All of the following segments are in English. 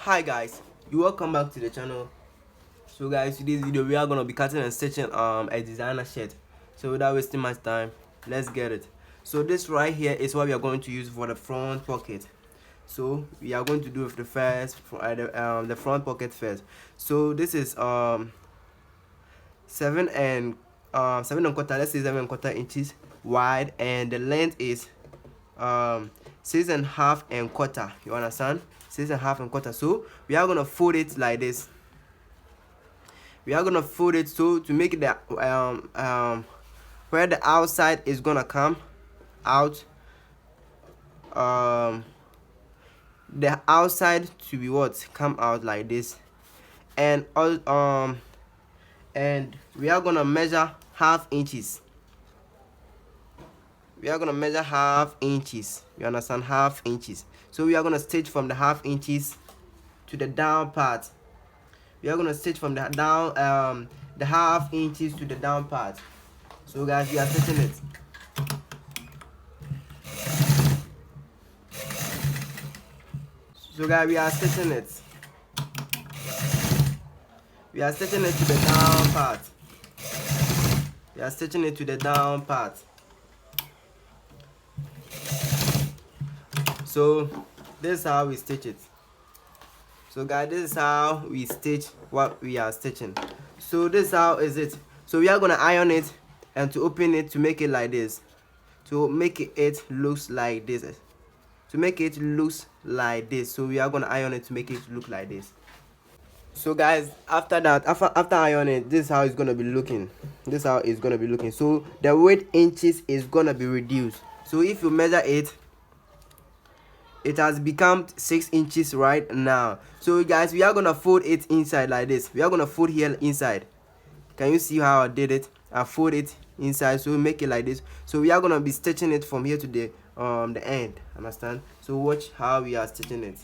Hi guys, you welcome back to the channel. So guys, today's video we are gonna be cutting and stitching a designer shirt. So without wasting much time, let's get it. So this right here is what we are going to use for the front pocket. So we are going to do with the the front pocket first. So this is 7 and 7 1/4, let's say 7 1/4 inches wide, and the length is 6 1/2 1/4. You understand? 6 1/2 1/4. So we are gonna fold it like this. We are gonna fold it so to make the where the outside is gonna come out, the outside to be what come out like this, and all and we are gonna measure half inches. We are gonna measure half inches. You understand? Half inches. So we are gonna stitch from the half inches to the down part. We are gonna stitch from the down the half inches to the down part. So guys, we are stitching it. So guys, we are stitching it. We are stitching it to the down part. We are stitching it to the down part. So this is how we stitch it. So guys, this is how we stitch what we are stitching. So this is how is it. So we are gonna iron it and to open it to make it like this. To make it looks like this. To make it looks like this. So we are gonna iron it to make it look like this. So guys, after that, after ironing, this is how it's gonna be looking. This is how it's gonna be looking. So the weight inches is gonna be reduced. So if you measure it, it has become 6 inches right now. So guys, we are gonna fold it inside like this. We are gonna fold here inside. Can you see how I did it? I fold it inside, so we make it like this. So we are gonna be stitching it from here to the end. Understand? So watch how we are stitching it.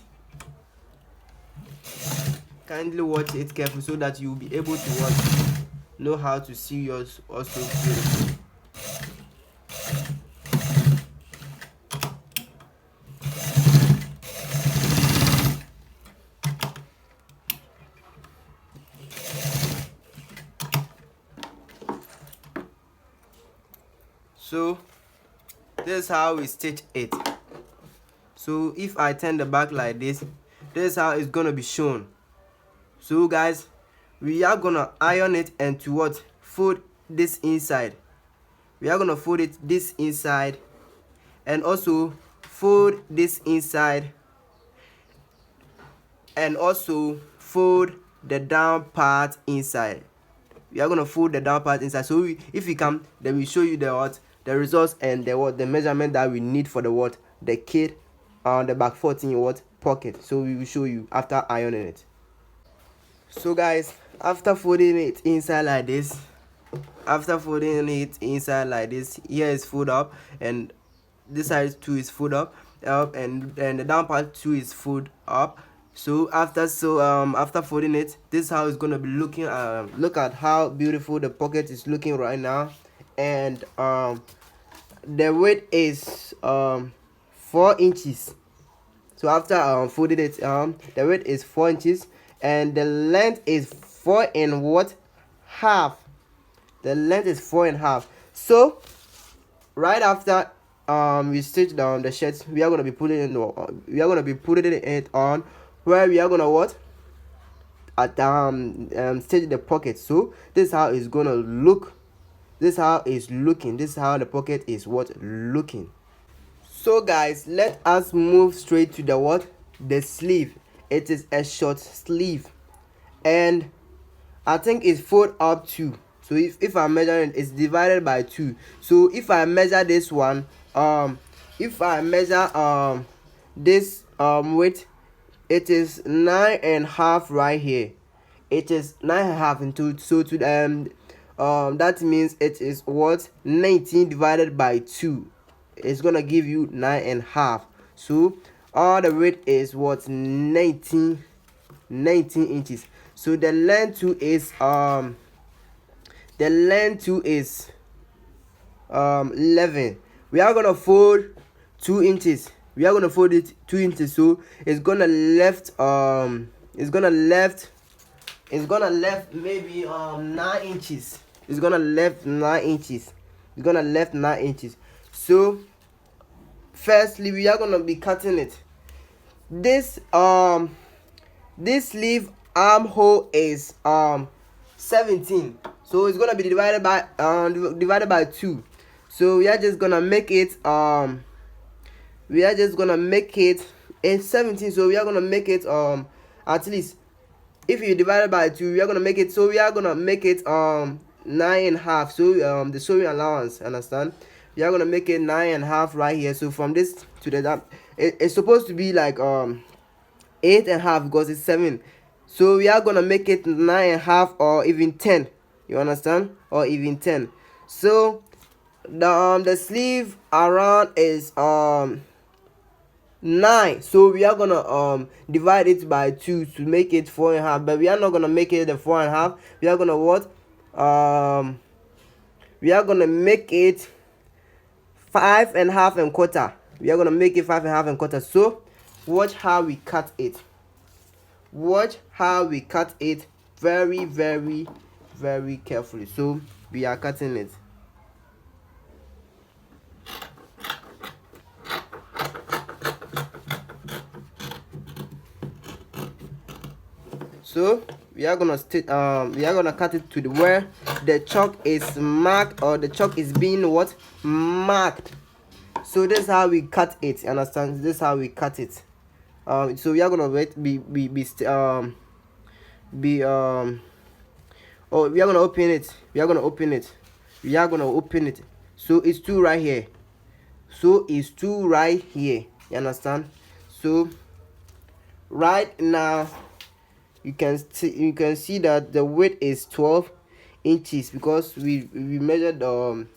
Kindly watch it carefully so that you will be able to know how to see yours also beautiful. So this is how we stitch it. So if I turn the back like this, this is how it's gonna be shown. So guys, we are gonna iron it and to what fold this inside. We are gonna fold it this inside and also fold this inside and also fold the down part inside. We are gonna fold the down part inside. So if we come, then we show you the results and the measurement that we need for the kit on the back 14 pocket. So we will show you after ironing it. So guys, after folding it inside like this, here is fold up, and this side too is fold up, and the down part too is fold up. So after folding it, this is how it's gonna be looking. Look at how beautiful the pocket is looking right now, and the weight is 4 inches. So after folding it, the weight is 4 inches, and the length is 4 1/2. The length is 4 1/2. So right after we stitch down the shirts, we are gonna be putting it on where we are gonna stitch the pocket. So this is how it's gonna look. This is how it's looking. This is how the pocket is looking. So guys, let us move straight to the sleeve. It is a short sleeve, and I think it's fold up 2. So if I'm measuring, it's divided by 2. So if I measure this one, if I measure this width, it is 9.5 right here. It is 9.5 into so to that means it is 19 divided by 2. It's gonna give you 9.5. So all the weight is 19 inches. So the length too is 11. We are gonna fold 2 inches. we are gonna fold it 2 inches, so it's gonna left maybe 9 inches. It's gonna left 9 inches. It's gonna left 9 inches. So firstly we are gonna be cutting it. This sleeve armhole is 17, so it's gonna be divided by 2. So we are just gonna make it it's 17, so we are gonna make it at least, if you divide it by 2, we are gonna make it, so we are gonna make it 9.5. So the sewing allowance, understand, we are gonna make it 9.5 right here. So from this to the it's supposed to be like 8.5 because it's 7. So we are gonna make it 9.5 or even 10, you understand, or even 10. So the sleeve around is 9, so we are gonna divide it by 2 to make it 4.5, but we are not gonna make it the 4.5. We are gonna what we are gonna make it 5.5 and quarter. We are gonna make it 5.5 and quarter. So watch how we cut it. Very, very, very carefully. So we are cutting it. So we are gonna cut it to the where the chalk is marked, or the chalk is being what marked. So this is how we cut it, understand? This is how we cut it. So we are gonna we are gonna open it. So it's 2 right here. You understand? So right now you can see that the width is 12 inches because we measured the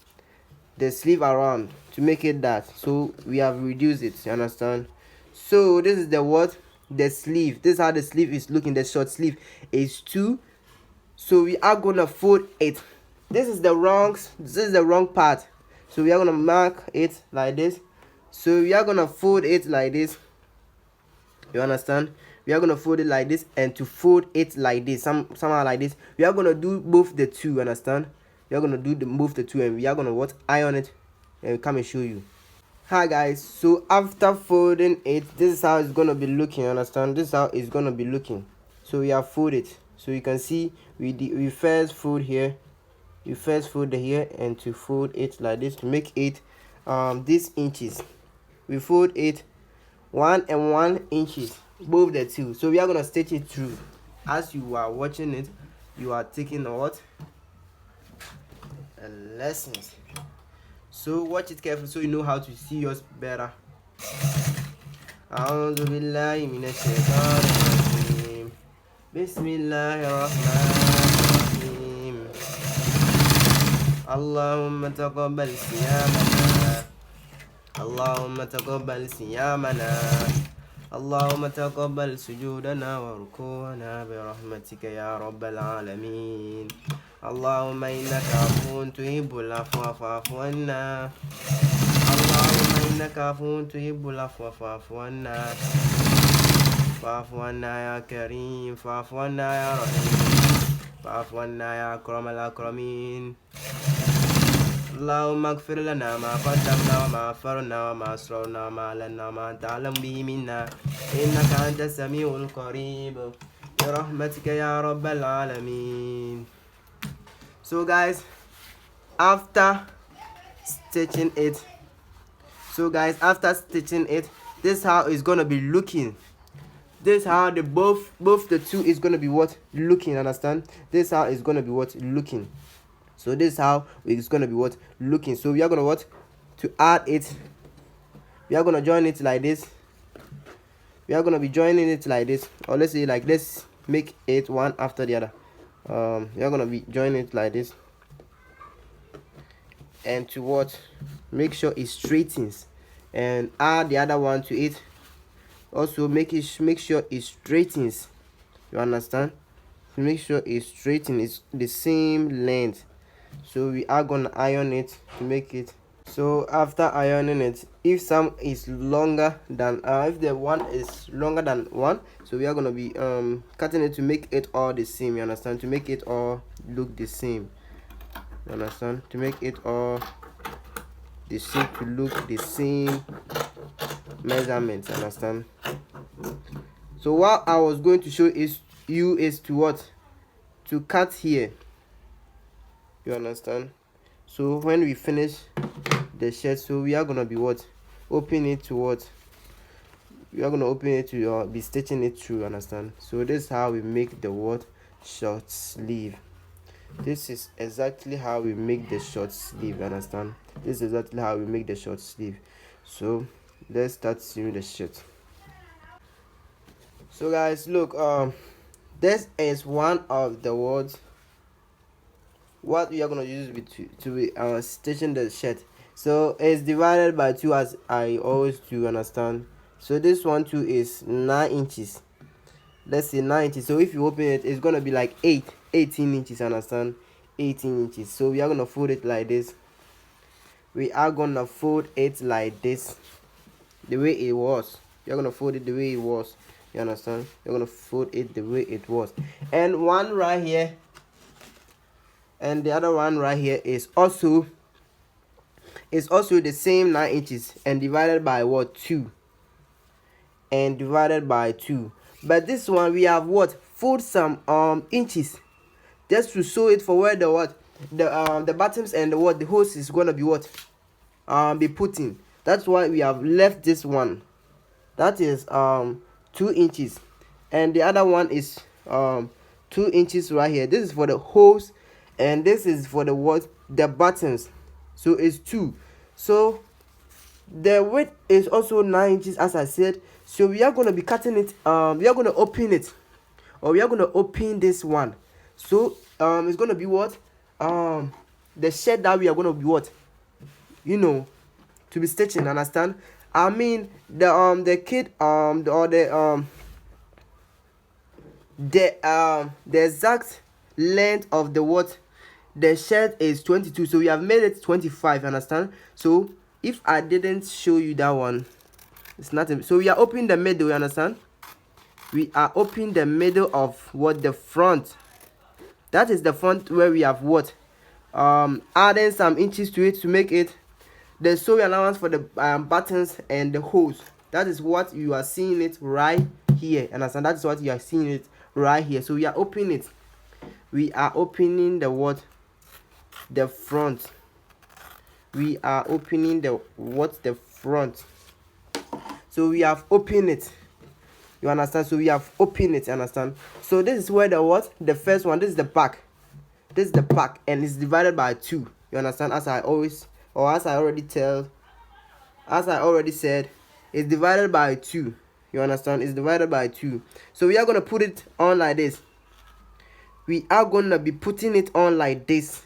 sleeve around to make it that. So we have reduced it, you understand? So this is the sleeve. This is how the sleeve is looking. The short sleeve is 2. So we are gonna fold it. This is the wrong part. So we are gonna mark it like this. So we are gonna fold it like this, you understand? We are gonna fold it like this, and to fold it like this, somehow like this. We are gonna do both the two, understand? We are gonna do both the two, and we are gonna iron it, and come and show you. Hi guys, so after folding it, this is how it's gonna be looking, understand? This is how it's gonna be looking. So we have folded, so you can see we first fold here, here, and to fold it like this to make it this inches. We fold it 1 and 1 inches, both the two. So we are gonna stitch it through. As you are watching it, you are taking lessons. So watch it carefully so you know how to see yours better. أعوذ بالله من الشيطان الرجيم بسم الله الرحمن الرحيم اللهم تقبل صيامنا اللهم تقبل صيامنا اللهم تقبل سجودنا وركوعنا برحمتك يا رب العالمين اللهم إنك عفو تحب العفو فاعف عنا اللهم إنك عفو تحب العفو فاعف عنا فاعف عنا يا كريم فاعف عنا يا رحيم فاعف عنا يا أكرم الأكرمين اللهم اغفر لنا ما قدمنا وما أخرنا وما أسررنا وما أعلنا وما أنت أعلم به منا إنك أنت السميع القريب برحمتك يا رب العالمين. So guys, after stitching it, this is how it's gonna be looking. This is how the both the two is gonna be looking, understand? This is how it's gonna be looking. So this is how it's gonna be looking. So we are gonna to add it. We are gonna join it like this. We are gonna be joining it like this, or let's say like this. Make it one after the other. We are gonna be joining it like this, and to make sure it straightens, and add the other one to it. Also make sure it straightens. You understand? To make sure it straightens, it's the same length. So we are gonna iron it to make it So after ironing it, if some is longer than if the one is longer than one, so we are gonna be cutting it to make it all the same. You understand? To make it all look the same. You understand? To make it all the shape to look the same measurements. Understand? So what I was going to show is to what? To cut here. You understand? So when we finish the shirt, so we are gonna be what? Open it to what? We are gonna open it to be stitching it through. Understand? So this is how we make the what? Short sleeve. This is exactly how we make the short sleeve. Understand? This is exactly how we make the short sleeve. So let's start sewing the shirt. So guys, look, this is one of the words what we are going to use to stitching the shirt. So it's divided by 2 as I always do. Understand? So this one too is 9 inches. Let's say 9 inches. So if you open it, it's going to be like 18 inches. Understand? 18 inches. So we are going to fold it like this. We are going to fold it like this, the way it was. You're going to fold it the way it was. You understand? You're going to fold it the way it was. And one right here, and the other one right here is also the same 9 inches and divided by what? 2. And divided by 2. But this one we have what? Fold some inches just to show it for where the what? The bottoms and the what? The hose is gonna be what? Be putting. That's why we have left this one. That is 2 inches. And the other one is 2 inches right here. This is for the hose, and this is for the what? The buttons. So it's 2. So the width is also 9 inches, as I said. So we are going to be cutting it. We are going to open it, or we are going to open this one. So it's going to be what? The shirt that we are going to be what? To be stitching. Understand? I mean the kid the exact length of the what? The shirt is 22, so we have made it 25. Understand? So if I didn't show you that one, it's nothing. So we are opening the middle. You understand? We are opening the middle of what? The front. That is the front where we have what? Adding some inches to it to make it the sewing allowance for the buttons and the hose. That is what you are seeing it right here. Understand? That is what you are seeing it right here. So we are opening it. We are opening the what? The front. We are opening the what? The front. So we have opened it. You understand? So we have opened it. Understand? So this is where the what? The first one. This is the back. This is the back, and it's divided by 2. You understand? As I already said, it's divided by 2. You understand? It's divided by 2. So we are gonna put it on like this. We are gonna be putting it on like this.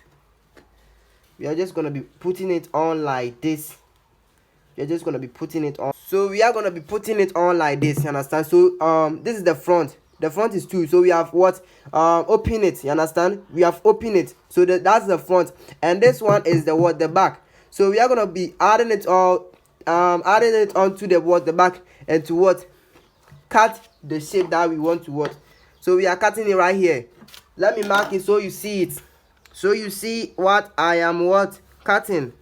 We are just gonna be putting it on like this. You're just gonna be putting it on. So we are gonna be putting it on like this. You understand? So this is the front. The front is 2. So we have what? Open it. You understand? We have opened it. So that's the front, and this one is the what? The back. So we are gonna be adding it all, adding it onto the what? The back, and to what? Cut the shape that we want to what? So we are cutting it right here. Let me mark it so you see it. So you see what I am what? Cutting.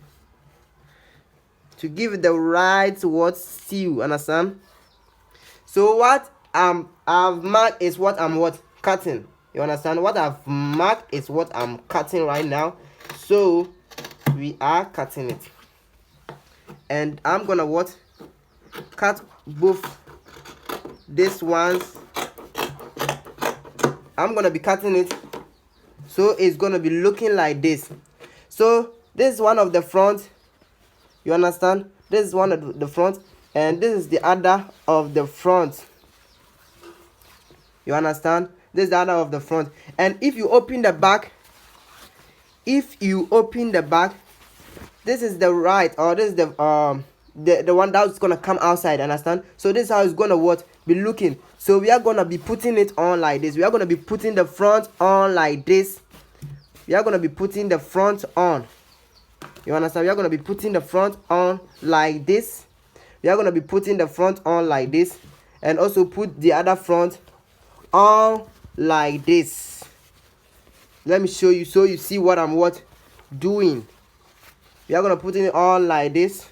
To give it the right what? Seal. Understand? So what I've marked is what I'm what? Cutting. You understand? What I've marked is what I'm cutting right now. So we are cutting it, and I'm gonna what? Cut both these ones. I'm gonna be cutting it, so it's gonna be looking like this. So this is one of the front. You understand? This is one of the front, and this is the other of the front. You understand? This is the other of the front. And if you open the back, this is the right, or this is the one that's gonna come outside. Understand? So this is how it's gonna what? Be looking. So we are gonna be putting it on like this. We are gonna be putting the front on like this. We are gonna be putting the front on. You understand? We are going to be putting the front on like this. We are going to be putting the front on like this, and also put the other front on like this. Let me show you so you see what I'm doing. We are going to put it on like this.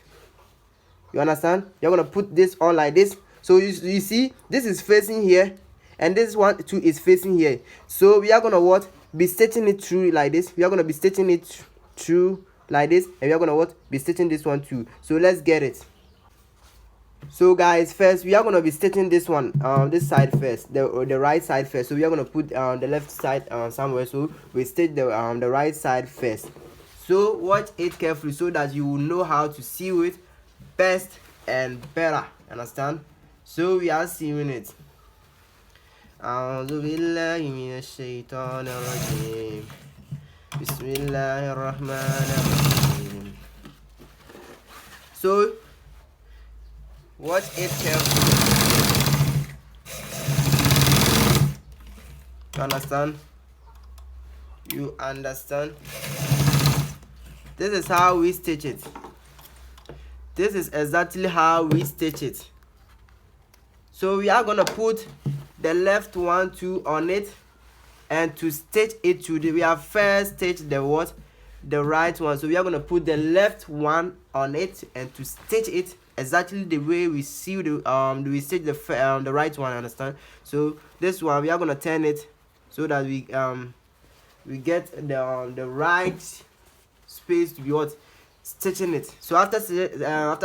You understand? You're going to put this on like this. So you see, this is facing here, and this one too is facing here. So we are going to be stitching it through like this. We are going to be stitching it through like this, and we are going to be stitching this one too. So let's get it. So guys, first we are going to be stitching this one, this side first, the right side first. So we are going to put the left side somewhere. So we stitch the right side first. So watch it carefully so that you will know how to sew it best and better. Understand? So we are sewing it. أعوذ بالله من الشيطان الرجيم بسم الله الرحمن الرحيم. So watch it carefully. You understand? You understand? This is how we stitch it. This is exactly how we stitch it. So we are gonna put the left one too on it, and to stitch it to we have first stitched the right one. So we are gonna put the left one on it and to stitch it exactly the way we see we stitch the right one. Understand? So this one we are gonna turn it so that we get the right space to be stitching it. So after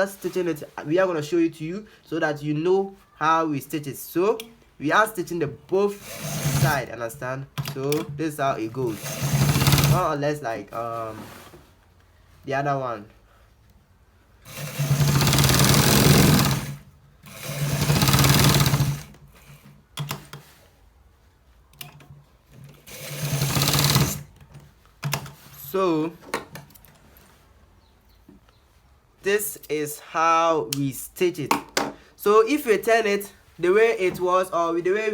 stitching it, we are going to show it to you so that you know how we stitch it. So we are stitching the both side. Understand? So this is how it goes, more or less like the other one. So this is how we stitch it. So if you turn it the way it was, or the way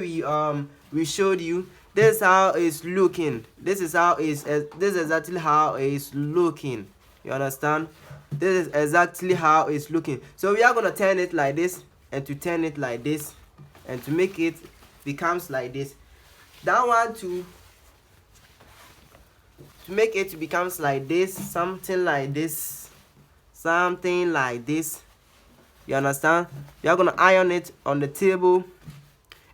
we showed you, this is how it's looking. This is exactly how it's looking. You understand? This is exactly how it's looking. So we are gonna turn it like this, and to turn it like this, and to make it becomes like this. That one to make it becomes like this, something like this, something like this. You understand? You are gonna iron it on the table,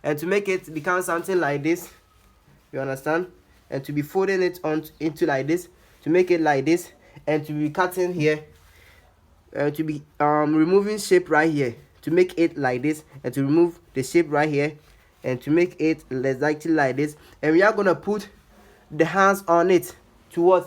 and to make it become something like this. You understand? And to be folding it into like this, to make it like this, and to be cutting here, to be removing shape right here, to make it like this, and to remove the shape right here, and to make it exactly like this. And we are gonna put the hands on it to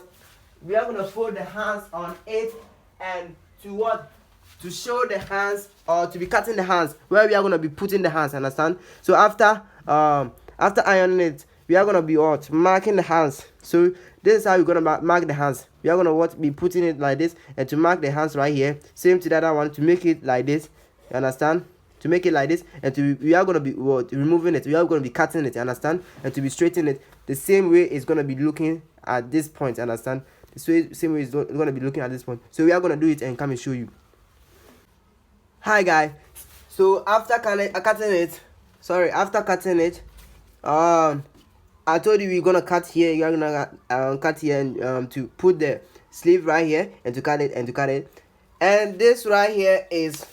we are gonna fold the hands on it, and to show the hands, or to be cutting the hands where we are gonna be putting the hands. Understand? So after ironing it, we are gonna be marking the hands. So this is how we're gonna mark the hands. We are gonna be putting it like this, and to mark the hands right here, same to the other one, to make it like this. You understand? To make it like this, and we are gonna be removing it. We are gonna be cutting it. You understand? And to be straightening it the same way it's gonna be looking at this point. Understand? The same way it's gonna be looking at this point. So we are gonna do it and come and show you. Hi guys. So after cutting it, I told you we're gonna cut here. You're gonna cut here, and to put the sleeve right here, and to cut it, and this right here is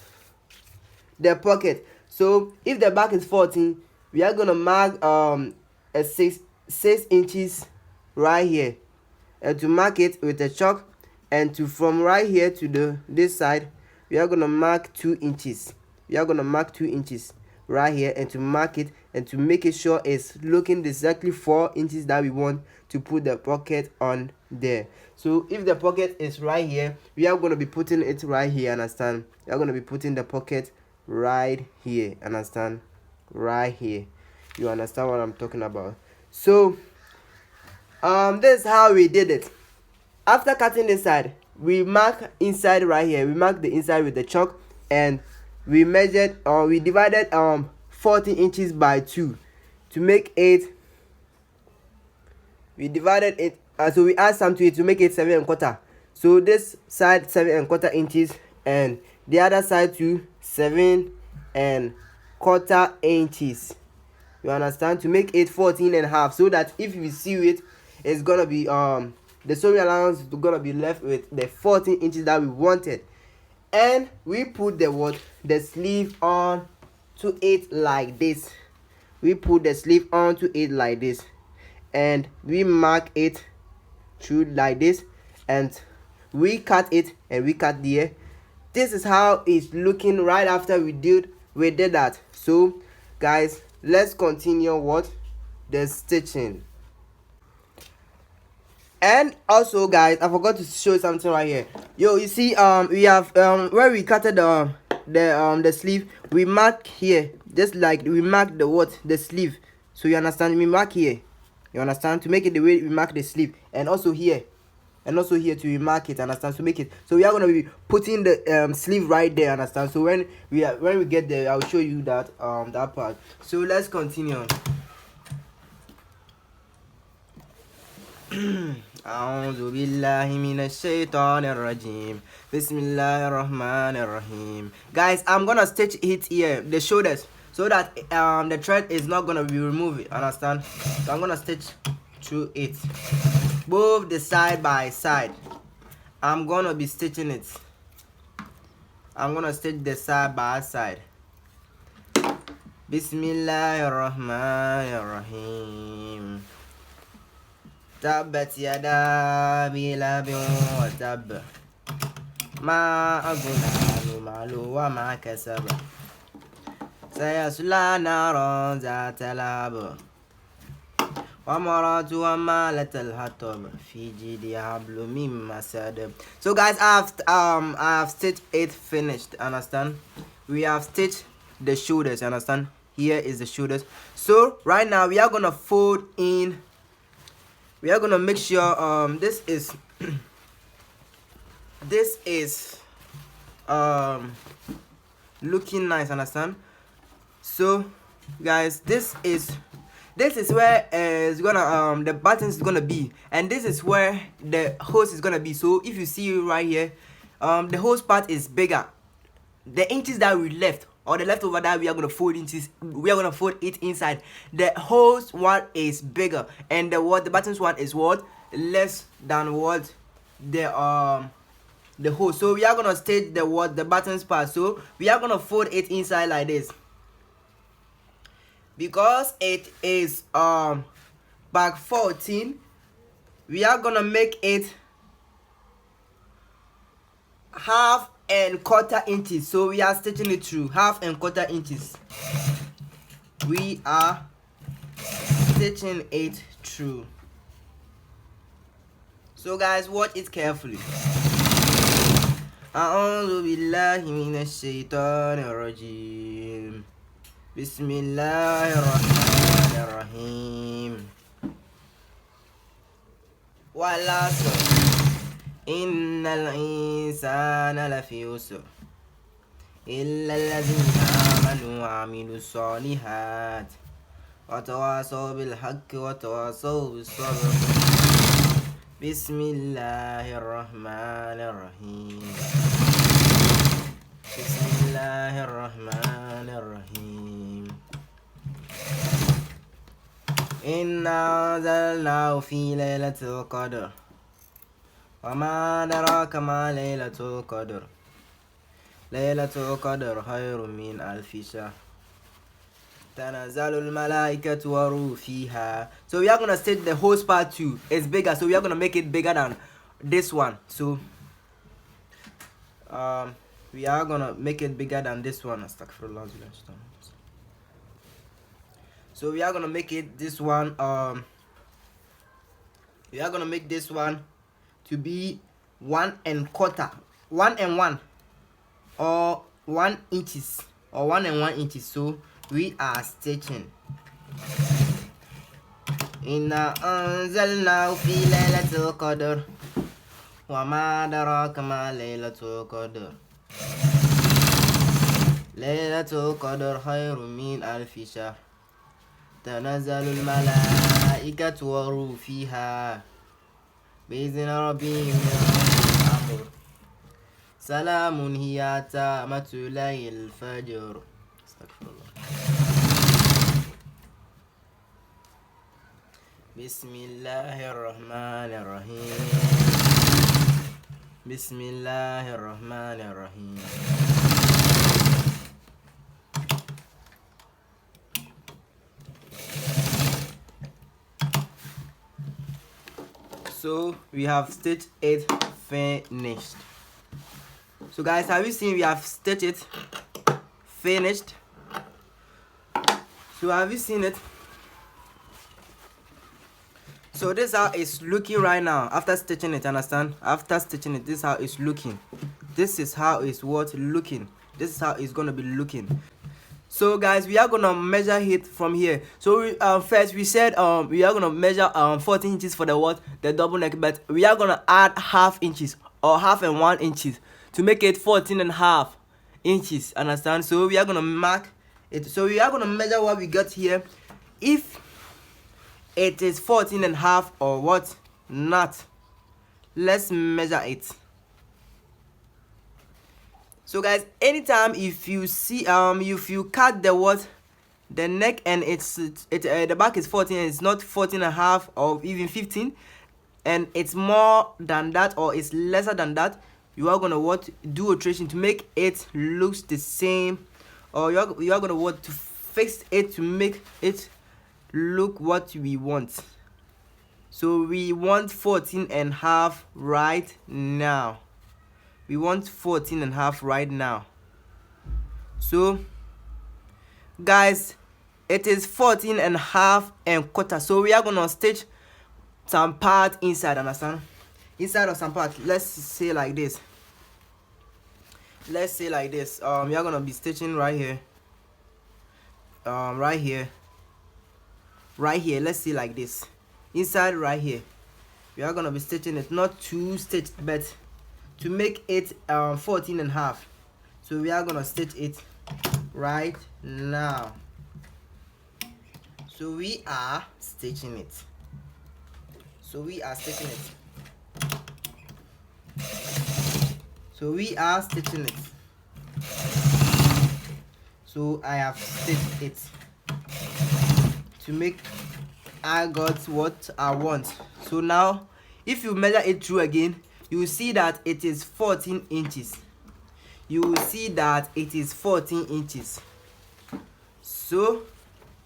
the pocket. So if the back is 14, we are gonna mark a 6 inches right here, and to mark it with a chalk, and from right here to this side, we are gonna mark 2 inches. We are gonna mark 2 inches right here, and to mark it, and to make it sure it's looking exactly 4 inches that we want to put the pocket on there. So if the pocket is right here, we are gonna be putting it right here. Understand? We are gonna be putting the pocket right here. Understand? Right here. You understand what I'm talking about? So this is how we did it. After cutting this side, we mark inside right here. We mark the inside with the chalk, and we measured, or we divided 14 inches by 2 to make it. We divided it, so we add some to it to make it 7 1/4. So this side 7¼ inches and the other side to 7¼ inches. You understand? To make it 14½, so that if you sew it, it's gonna be the sewing allowance is gonna be left with the 14 inches that we wanted. And we put the sleeve on to it like this. We put the sleeve onto it like this, and we mark it through like this, and we cut it, and we cut there. This is how it's looking right after we did that. So guys, let's continue the stitching. And also guys, I forgot to show something right here. You see, we have where we cutted the sleeve, we mark here, just like we mark the sleeve. So you understand, we mark here, you understand, to make it the way we mark the sleeve, and also here to remark it, understand, to make it. So we are going to be putting the sleeve right there, understand. So when we get there, I'll show you that that part. So let's continue. أعوذ بالله من الشيطان الرجيم بسم الله الرحمن الرحيم. Guys, I'm gonna stitch it here, the shoulders, so that the thread is not gonna be removed, understand. So I'm gonna stitch through it, both the side by side. I'm gonna be stitching it. I'm gonna stitch the side by side. Bismillahir Rahmanir Rahim. تبت يدا أبي لهب وتب ما أغنى عنه ماله وما كسب سيصلى نارا ذات لهب وامرأته حمالة الحطب في جيدها حبل من مسد. So guys, I have stitched it finished, understand. We have stitched the shoulders, understand. Here is the shoulders. So right now we are gonna fold in. We are gonna make sure this is looking nice, understand. So guys, this is where it's gonna the buttons is gonna be, and this is where the hose is gonna be. So if you see right here, the hose part is bigger. The inches that we left, or the leftover that we are gonna fold it inside. The hose one is bigger, and the buttons one is less than the hose. So we are gonna stitch the buttons part. So we are gonna fold it inside like this, because it is back 14. We are gonna make it 1/4 inches. So we are stitching it through 1/4 inches. We are stitching it through. So guys, watch it carefully. أعوذ بالله من الشيطان الرجيم بسم الله الرحمن الرحيم والعصر إن الإنسان لفي خسر إلا الذين آمنوا وعملوا الصالحات وتواصوا بالحق وتواصوا بالصبر بسم الله الرحمن الرحيم بسم الله الرحمن الرحيم إنا أنزلناه في ليلة القدر وما أدراك ما ليلة القدر ليلة القدر خير من ألف شهر تنزل الملائكة والروح فيها. So we are gonna stitch the hose part too. It's bigger, so we are gonna make it bigger than this one. So we are gonna make it bigger than this one. So we are gonna make it this one. We are gonna make this one to be 1¼ 1 or 1 inches or 1 inches. So we are stitching. Inna anzalnahu fi laylatil qadr wa ma adraka ma laylatul qadr laylatul qadr khayrun min alfi shahr tanazzalul malaikatu war-ruhu fiha بإذن ربهم من سلام هي مطلع الفجر. استغفر الله. بسم الله الرحمن الرحيم. بسم الله الرحمن الرحيم. So we have stitched it finished. So guys, have you seen we have stitched it finished? So have you seen it? So this is how it's looking right now after stitching it, understand? After stitching it, this is how it's looking. This is how it's looking. This is how it's gonna be looking. So guys, we are gonna measure it from here. So we, first we said we are gonna measure 14 inches for the double neck, but we are gonna add half inches or half and 1 inches to make it 14.5 inches, understand? So we are gonna mark it. So we are gonna measure what we got here. If it is 14.5 or what not, let's measure it. So guys, anytime if you see if you cut the neck and the back is 14 and it's not 14.5 or even 15, and it's more than that or it's lesser than that, you are gonna do alteration to make it looks the same, or you are gonna to fix it to make it look what we want. So we want 14.5 right now. We want 14.5 right now. So guys, it is 14.5 so we are gonna stitch some part inside, understand? Inside of some part, let's say like this. Let's say like this. We are gonna be stitching right here, right here, right here. Let's see like this. Inside right here, we are gonna be stitching it, not two stitched, but to make it 14.5. So we are gonna stitch it right now. So we are stitching it. So we are stitching it. So we are stitching it. So I have stitched it to make I got what I want. So now if you measure it through again, you will see that it is 14 inches. You will see that it is 14 inches. So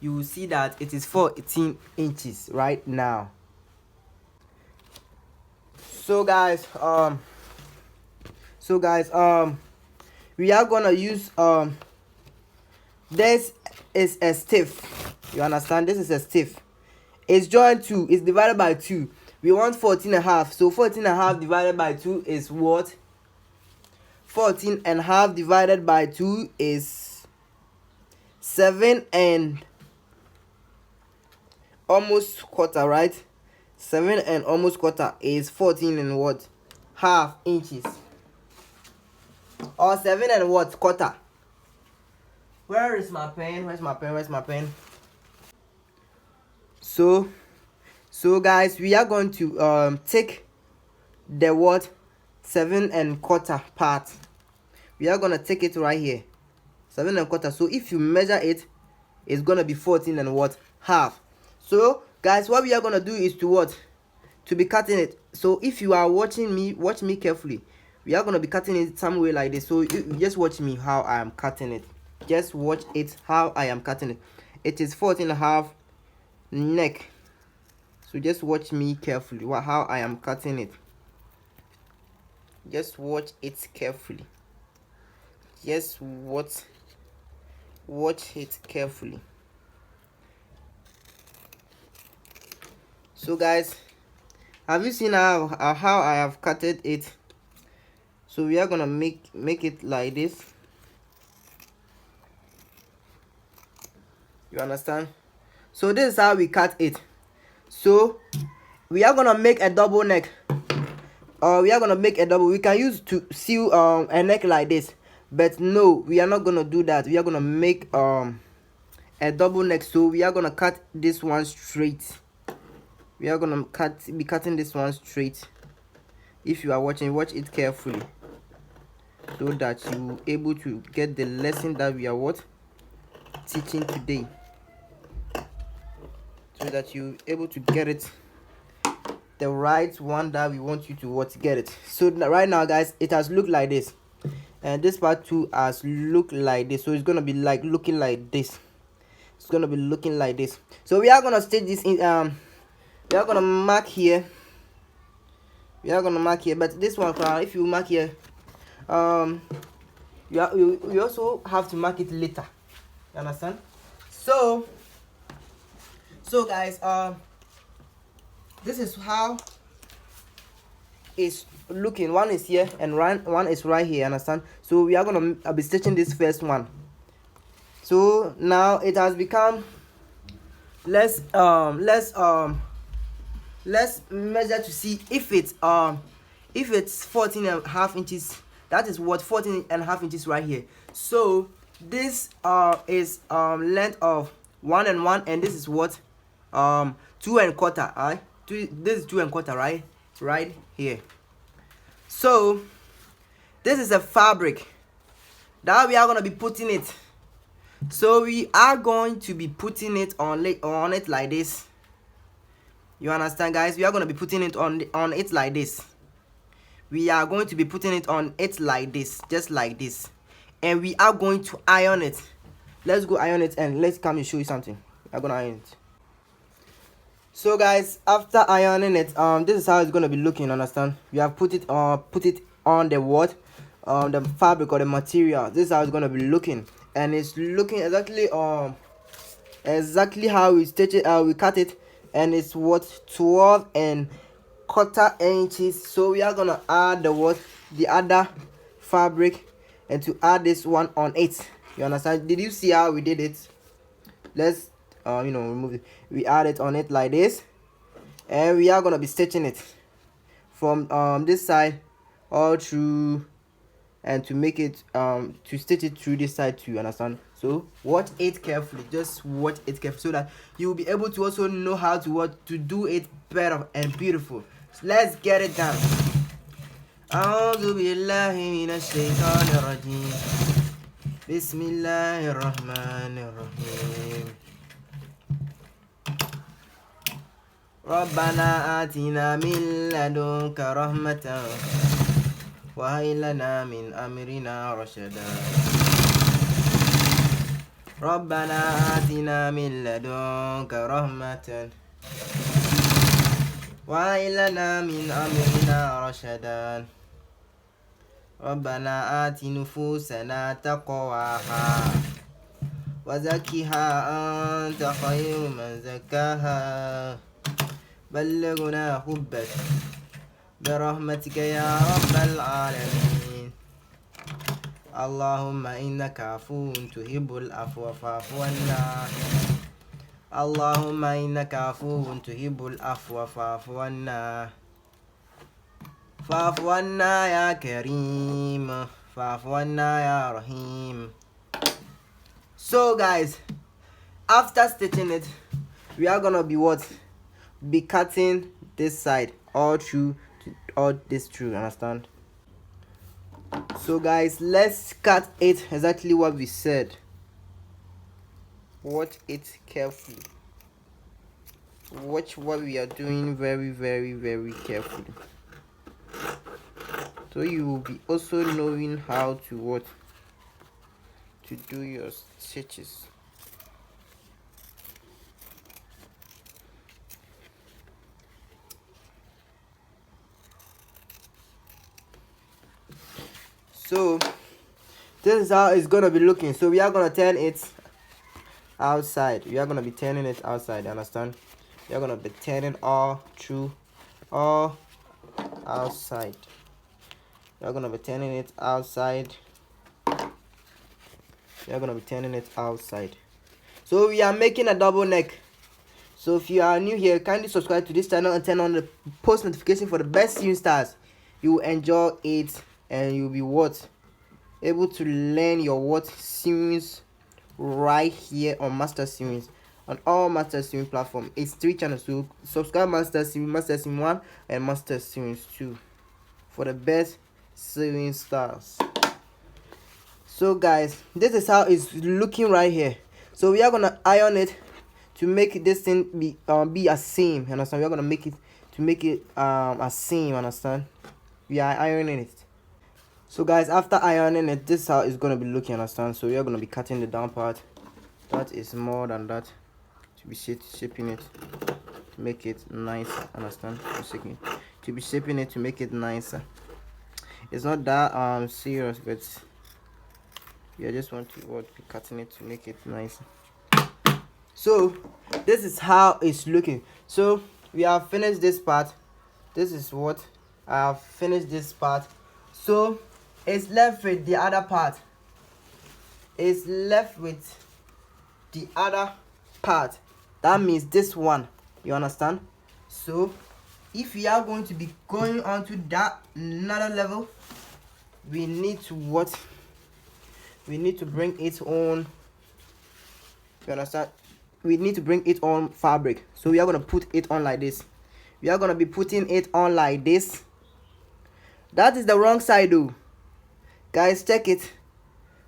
you will see that it is 14 inches right now. So guys, we are gonna use this is a stiff. You understand? This is a stiff. It's joined 2. It's divided by 2. We want 14.5. So 14.5 divided by 2 is what? 14.5 divided by 2 is 7 and almost quarter, right? 7 and almost quarter is 14 and what? Half inches. Or 7 and what? Quarter. Where is my pen? Where's my pen? Where's my pen? So guys, we are going to take the 7 and quarter part. We are gonna take it right here, 7 and quarter. So if you measure it, it's gonna be 14 and half. So guys, what we are gonna do is to be cutting it. So if you are watching me, watch me carefully. We are gonna be cutting it some way like this. So you just watch me how I am cutting it. Just watch it how I am cutting it. It is 14.5 neck. So just watch me carefully how I am cutting it. Just watch it carefully. Just watch it carefully. So guys, have you seen how I have cutted it? So we are gonna make it like this. You understand? So this is how we cut it. So we are gonna make a double neck. We are gonna make a double. We can use to sew a neck like this, but no, we are not gonna do that. We are gonna make a double neck. So we are gonna cut this one straight. We are gonna be cutting this one straight. If you are watching, watch it carefully, so that you will able to get the lesson that we are what teaching today, so that you able to get it the right one that we want you to what get it. So right now guys, it has looked like this, and this part 2 has looked like this, so it's gonna be like looking like this. It's gonna be looking like this. So we are gonna state this in we are gonna mark here. But this one, if you mark here, you also have to mark it later. You understand? So guys, this is how it's looking. One is here and one is right here. Understand? So we are gonna be stitching this first one. So now it has become, let's measure to see if it's 14.5 inches. That is what 14.5 inches right here. So this is length of 1 and 1, and this is what 2 1/4. Alright, this is 2 1/4 right here. So this is a fabric that we are going to be putting it. So we are going to be putting it on it like this. You understand guys? We are going to be putting it on it like this. We are going to be putting it on it like this, just like this, and we are going to iron it. Let's go iron it, and let's come and show you something. I'm gonna iron it. So guys, after ironing it, this is how it's gonna be looking. Understand? We have put it on the what, the fabric or the material. This is how it's gonna be looking, and it's looking exactly how we stitch it. We cut it, and it's what 12.25 inches. So we are gonna add the other fabric, and to add this one on it. You understand? Did you see how we did it? Let's remove it. We add it on it like this, and we are gonna be stitching it from this side all through, and to make it to stitch it through this side too. You understand? So watch it carefully, just watch it carefully, so that you will be able to also know how to do it better and beautiful. So let's get it done. أعوذ بالله من الشيطان الرجيم بسم الله الرحمن الرحيم ربنا آتنا من لدنك رحمة وهيئ لنا من أمرنا رشدا ربنا آتنا من لدنك رحمة وهيئ لنا من أمرنا رشدا ربنا آت نفوسنا تقواها وزكها أنت خير من زكاها بلغنا حبك برحمتك يا رب العالمين اللهم إنك عفو تحب العفو فاعف عنا اللهم إنك عفو تحب العفو فاعف عنا فاعف عنا يا كريم فاعف عنا يا رحيم. So guys, after stitching it, we are gonna be cutting this side all this through. Understand? So guys, let's cut it exactly what we said. Watch it carefully. Watch what we are doing very, very, very carefully, so you will be also knowing how to do your stitches. So this is how it's gonna be looking. So we are gonna turn it outside. We are gonna be turning it outside. Understand? We are gonna be turning all outside. We are gonna be turning it outside. We are gonna be turning it outside. So we are making a double neck. So if you are new here, kindly subscribe to this channel and turn on the post notification for the best sewing styles. You will enjoy it, and you'll be able to learn your sewings right here on Master Sewings, on all Master Sewing platform. It's 3 channels, so subscribe Master Sewing 1 and Master Sewings 2. for the best sewing styles. So guys, this is how it's looking right here. So we are gonna iron it to make this thing be a seam. Understand? We are gonna make it to make it a seam. Understand? We are ironing it. So guys, after ironing it, this is how it's gonna be looking. Understand? So we are gonna be cutting the down part. That is more than that, to be shaping it to make it nicer. Understand? To be shaping it to make it nicer. It's not that serious, but you just want to be cutting it to make it nicer. So this is how it's looking. So we have finished this part. This is what I have finished this part. So it's left with the other part. It's left with the other part. That means this one. You understand? So if we are going to be going on to that another level, we need to what? We need to bring it on. You understand? We need to bring it on fabric. So we are going to put it on like this. We are going to be putting it on like this. That is the wrong side though. Guys, check it.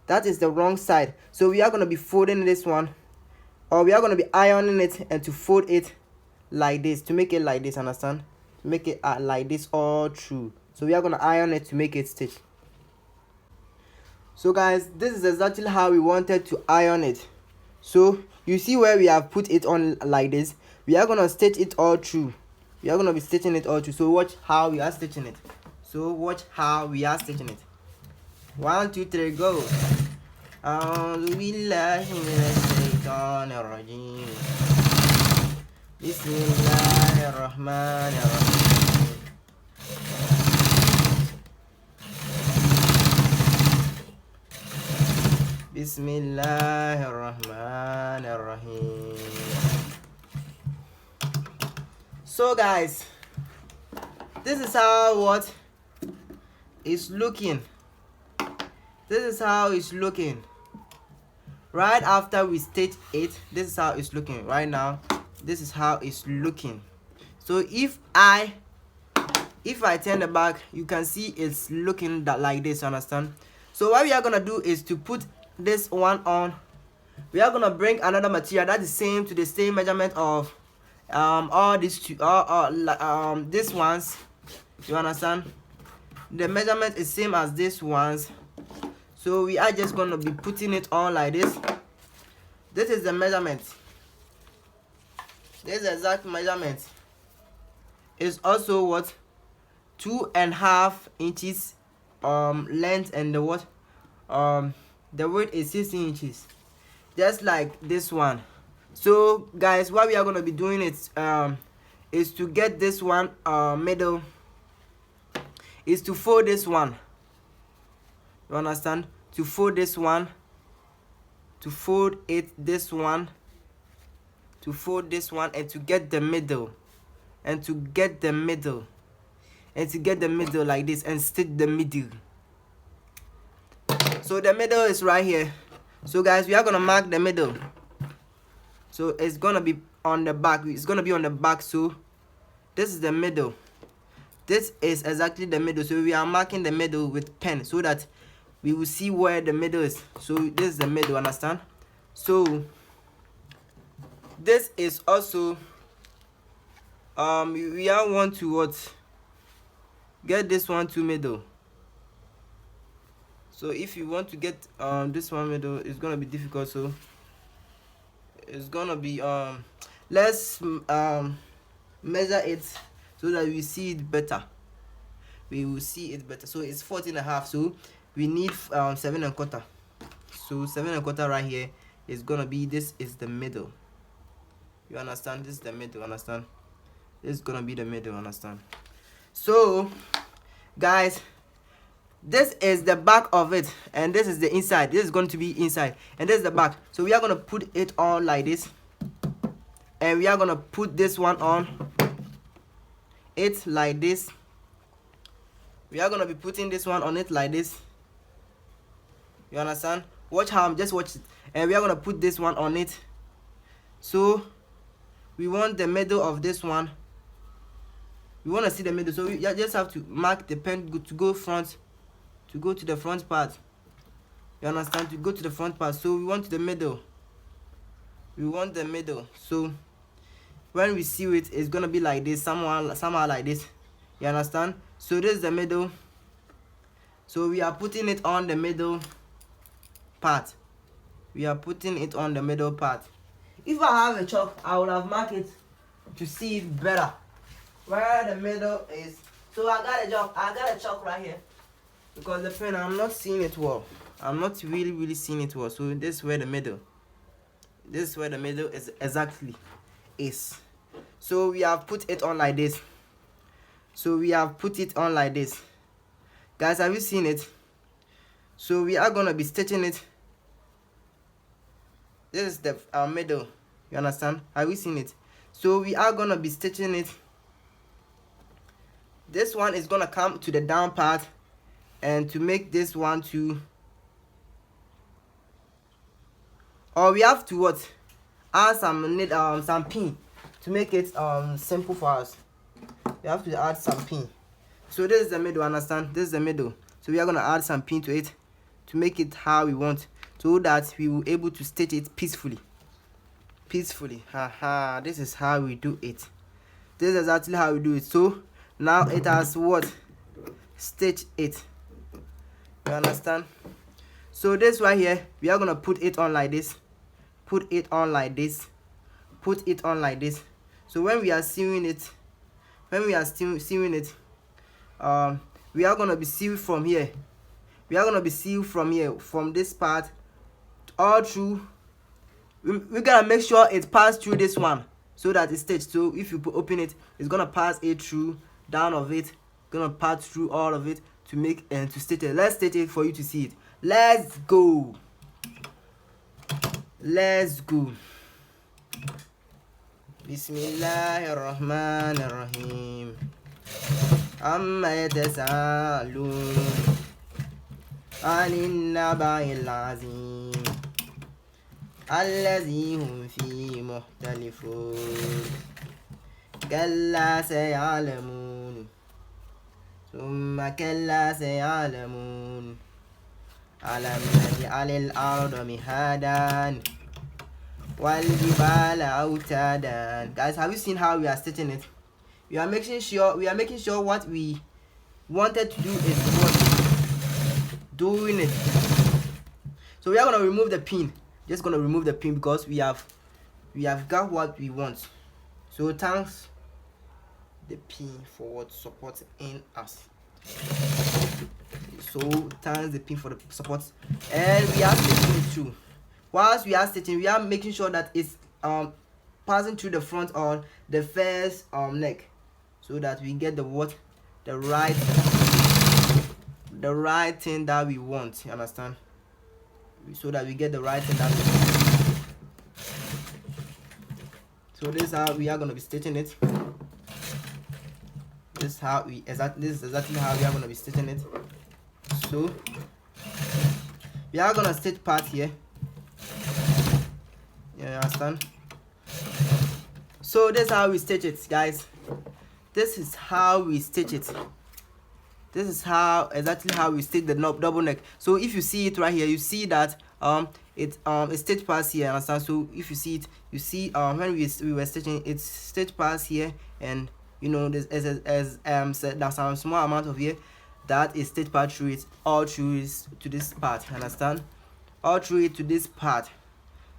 That is the wrong side. So we are going to be folding this one, or we are going to be ironing it and to fold it like this, to make it like this. Understand? To make it like this all through. So we are going to iron it to make it stitch. So guys, this is exactly how we wanted to iron it. So you see where we have put it on like this. We are going to stitch it all through. We are going to be stitching it all through. So watch how we are stitching it. So watch how we are stitching it. 1 2 3 go. Bismillahirrahmanirrahim. Bismillahirrahmanirrahim. So guys, this is how what it's looking. This is how it's looking right after we stitch it. This is how it's looking right now. This is how it's looking. So if I turn the back, you can see it's looking like this. Understand? So what we are gonna do is to put this one on. We are gonna bring another material that is same to the same measurement of all these two, these ones. You understand? The measurement is same as this ones. So we are just gonna be putting it on like this. This is the measurement. This exact measurement is also what, 2.5 inches length, and the what the width is 16 inches, just like this one. So guys, what we are going to be doing is to get this one middle, is to fold this one. You understand? To fold this one, to fold it this one, to fold this one, and to get the middle, and to get the middle, and to get the middle like this, and stitch the middle. So the middle is right here. So guys, we are gonna mark the middle. So it's gonna be on the back. It's gonna be on the back. So this is the middle. This is exactly the middle. So we are marking the middle with pen so that we will see where the middle is. So this is the middle. Understand? So this is also we are want to what, get this one to middle. So if you want to get this one middle, it's gonna be difficult. So it's gonna be let's measure it so that we see it better. We will see it better. So it's 14.5. So we need 7.25. So 7.25 right here is gonna be, this is the middle. You understand? This is the middle. Understand? This is gonna be the middle. Understand? So guys, this is the back of it, and this is the inside. This is going to be inside, and this is the back. So we are going to put it on like this, and we are going to put this one on it like this. We are going to be putting this one on it like this. You understand? Watch how I'm just watch it. And we are going to put this one on it. So we want the middle of this one. we want to see the middle, so we just have to mark the pen to go to the front part. You understand? To go to the front part. So we want the middle. So when we sew it, it's gonna be like this, somehow like this. You understand? So this is the middle. So we are putting it on the middle part. If I have a chalk, I would have marked it to see it better where the middle is. So I got a chalk right here, because the pen, I'm not seeing it well. I'm not really seeing it well. So this is where the middle is exactly is. So we have put it on like this. Guys, have you seen it? So we are gonna be stitching it. This is the middle. You understand? Have you seen it? So we are gonna be stitching it. This one is gonna come to the down part, and to make this one to, or we have to what? Add some pin to make it simple for us. We have to add some pin. So this is the middle, understand? This is the middle. So we are gonna add some pin to it to make it how we want, so that we will able to stitch it peacefully. Haha, this is how we do it. This is exactly how we do it. So now it has what? Stitch it. You understand? So this right here, we are gonna put it on like this. So when we are sewing it, we are gonna be sewing from here. From this part all through. We gotta make sure it passes through this one, so that it's stitched. So if you open it, it's gonna pass it through, down of it, gonna pass through all of it to make and to stitch it. Let's stitch it for you to see it. Let's go. Bismillahirrahmanirrahim. Amma yatasaalun anin naba'il azim الذي هم فيه مختلفون كلا سيعلمون ثم كلا سيعلمون ألم نجعل الأرض مهادا والجبال أوتادا. Guys, have you seen how we are stitching it? We are making sure what we wanted to do is what doing it. So we are gonna remove the pin. Just gonna remove the pin, because we have got what we want. So thanks the pin for what support in us. So thanks the pin for the support, and we are stitching it through. Whilst we are stitching, we are making sure that it's passing through the front or the first neck, so that we get the right thing that we want. You understand? So that we get the right thing that we want. So this is how we are gonna be stitching it. This is exactly how we are gonna be stitching it. So we are gonna stitch part here. You understand? So this is how we stitch it, guys. This is how we stitch it. This is exactly how we stitch the double neck. So if you see it right here, you see that it's stitch past here, understand? So if you see it, you see when we were stitching, it's stitch past here, and you know there's some small amount of here that is stitch part through it, all through it to this part, understand? All through it to this part.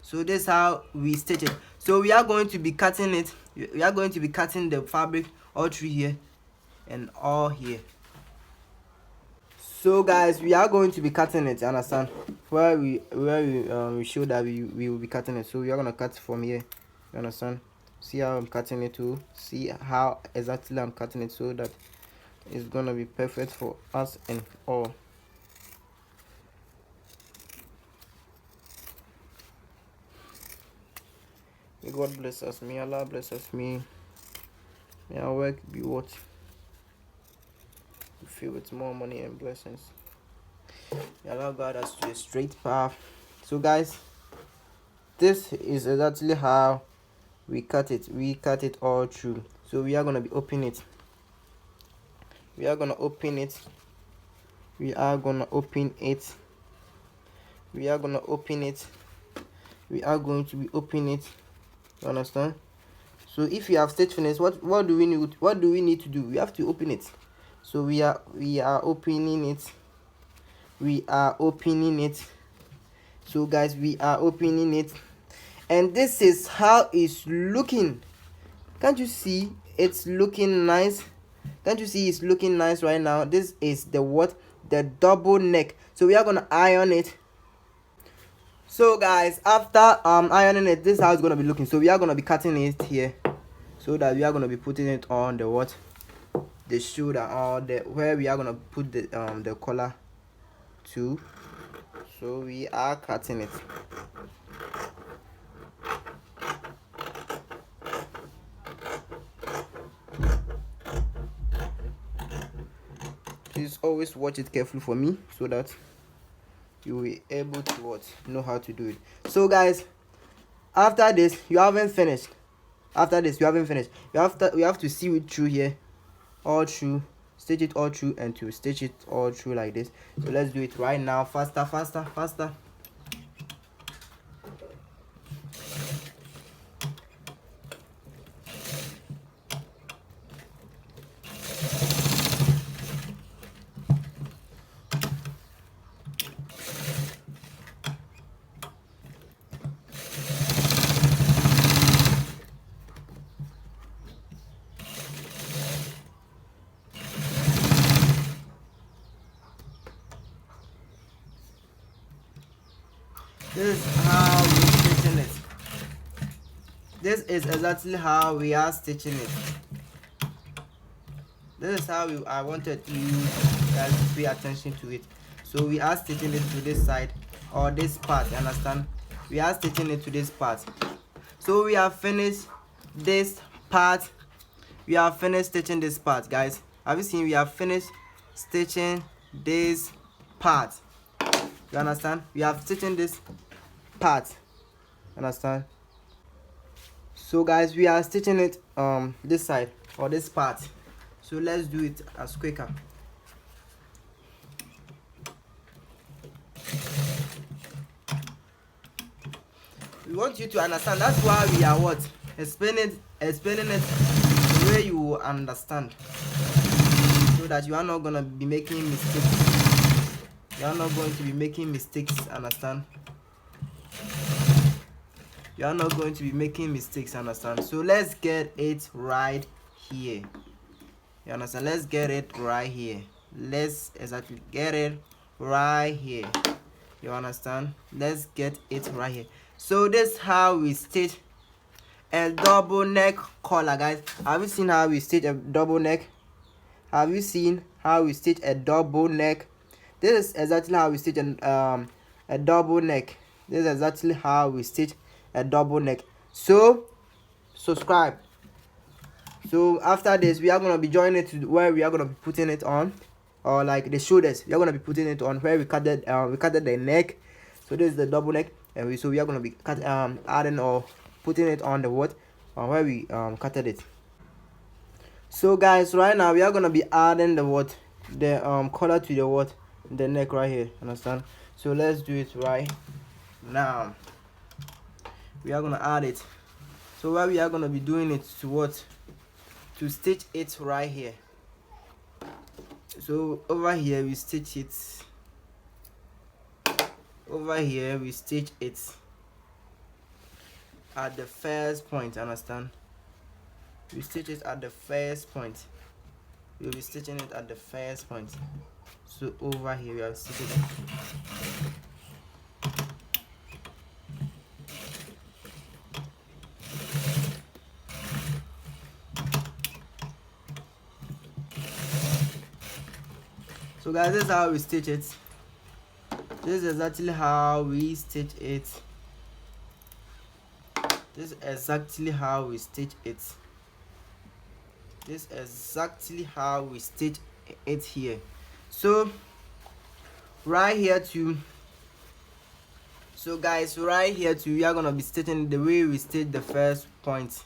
So this is how we stitch it. So we are going to be cutting it. We are going to be cutting the fabric all through here and all here. So guys, we are going to be cutting it, understand? Where we show that we will be cutting it. So we are gonna cut from here, you understand? See how I'm cutting it too. See how exactly I'm cutting it, so that it's gonna be perfect for us and all. May God bless us. May Allah bless us. May our work be what we fill with more money and blessings. May Allah guide us to a straight path. So guys, this is exactly how we cut it. We cut it all through. So we are gonna be opening it. we are gonna open it. We are gonna open it. We are gonna open it. We are going to be open it. You understand? So if you have stitch finished, what do we need? What do we need to do? We have to open it. So we are opening it. We are opening it. So guys, we are opening it, and this is how it's looking. Can't you see it's looking nice? Can't you see it's looking nice right now? This is the what? The double neck. So we are gonna iron it. So guys, after ironing it, this is how it's gonna be looking. So we are gonna be cutting it here, so that we are gonna be putting it on the what? The shoulder, or the where we are gonna put the collar to. So we are cutting it. Please always watch it carefully for me, so that you will be able to know how to do it. So guys, after this you haven't finished. After this you haven't finished. We have to sew it through here, all through, stitch it all through, and to stitch it all through like this. So let's do it right now. Faster, faster, faster. This is how we're stitching it. This is exactly how we are stitching it. This is how I wanted you guys to pay attention to it. So we are stitching it to this side, or this part, you understand? We are stitching it to this part. So we have finished this part. We have finished stitching this part, guys. Have you seen? We have finished stitching this part. You understand? We have stitching this part. Understand? So guys, we are stitching it this side, or this part. So let's do it as quicker. We want you to understand. That's why we are what? Explaining it the way you will understand, so that you are not gonna be making mistakes. You are not going to be making mistakes, understand? You are not going to be making mistakes, understand? So let's get it right here. You understand? Let's get it right here. Let's exactly get it right here. You understand? Let's get it right here. So this is how we stitch a double neck collar, guys. Have you seen how we stitch a double neck? Have you seen how we stitch a double neck? This is exactly how we stitch a double neck. This is exactly how we stitch a double neck. So subscribe. So after this, we are gonna be joining it to where we are gonna be putting it on, or like the shoulders. We are gonna be putting it on where we cut the neck. So this is the double neck, and we are gonna be adding or putting it on the what, where we cutted it. So guys, right now we are gonna be adding the what, the collar to the what, the neck right here. Understand? So let's do it right now. We are gonna add it. So where we are gonna be doing it to what, to stitch it right here. So over here we stitch it. Over here we stitch it at the first point. Understand? We stitch it at the first point. We'll be stitching it at the first point. So over here we are stitching it. So guys, this is how we stitch it. This is exactly how we stitch it. This is exactly how we stitch it. This is exactly how we stitch it here. So right here too. So guys, right here too, we are gonna be stitching the way we stitch the first point.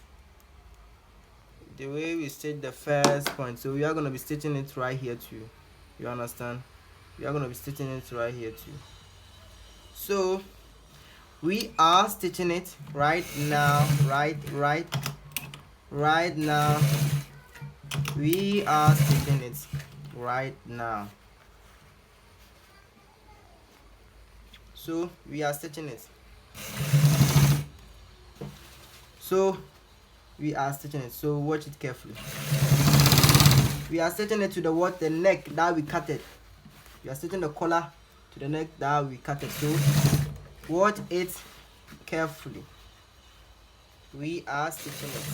the way we stitch the first point. So we are going to be stitching it right here too. You understand? We are going to be stitching it right here too. So we are stitching it right now, right now. We are stitching it right now. So we are stitching it. So we are stitching it. So watch it carefully. We are stitching it to the what? The neck that we cut it. We are stitching the collar to the neck that we cut it. So watch it carefully. We are stitching it.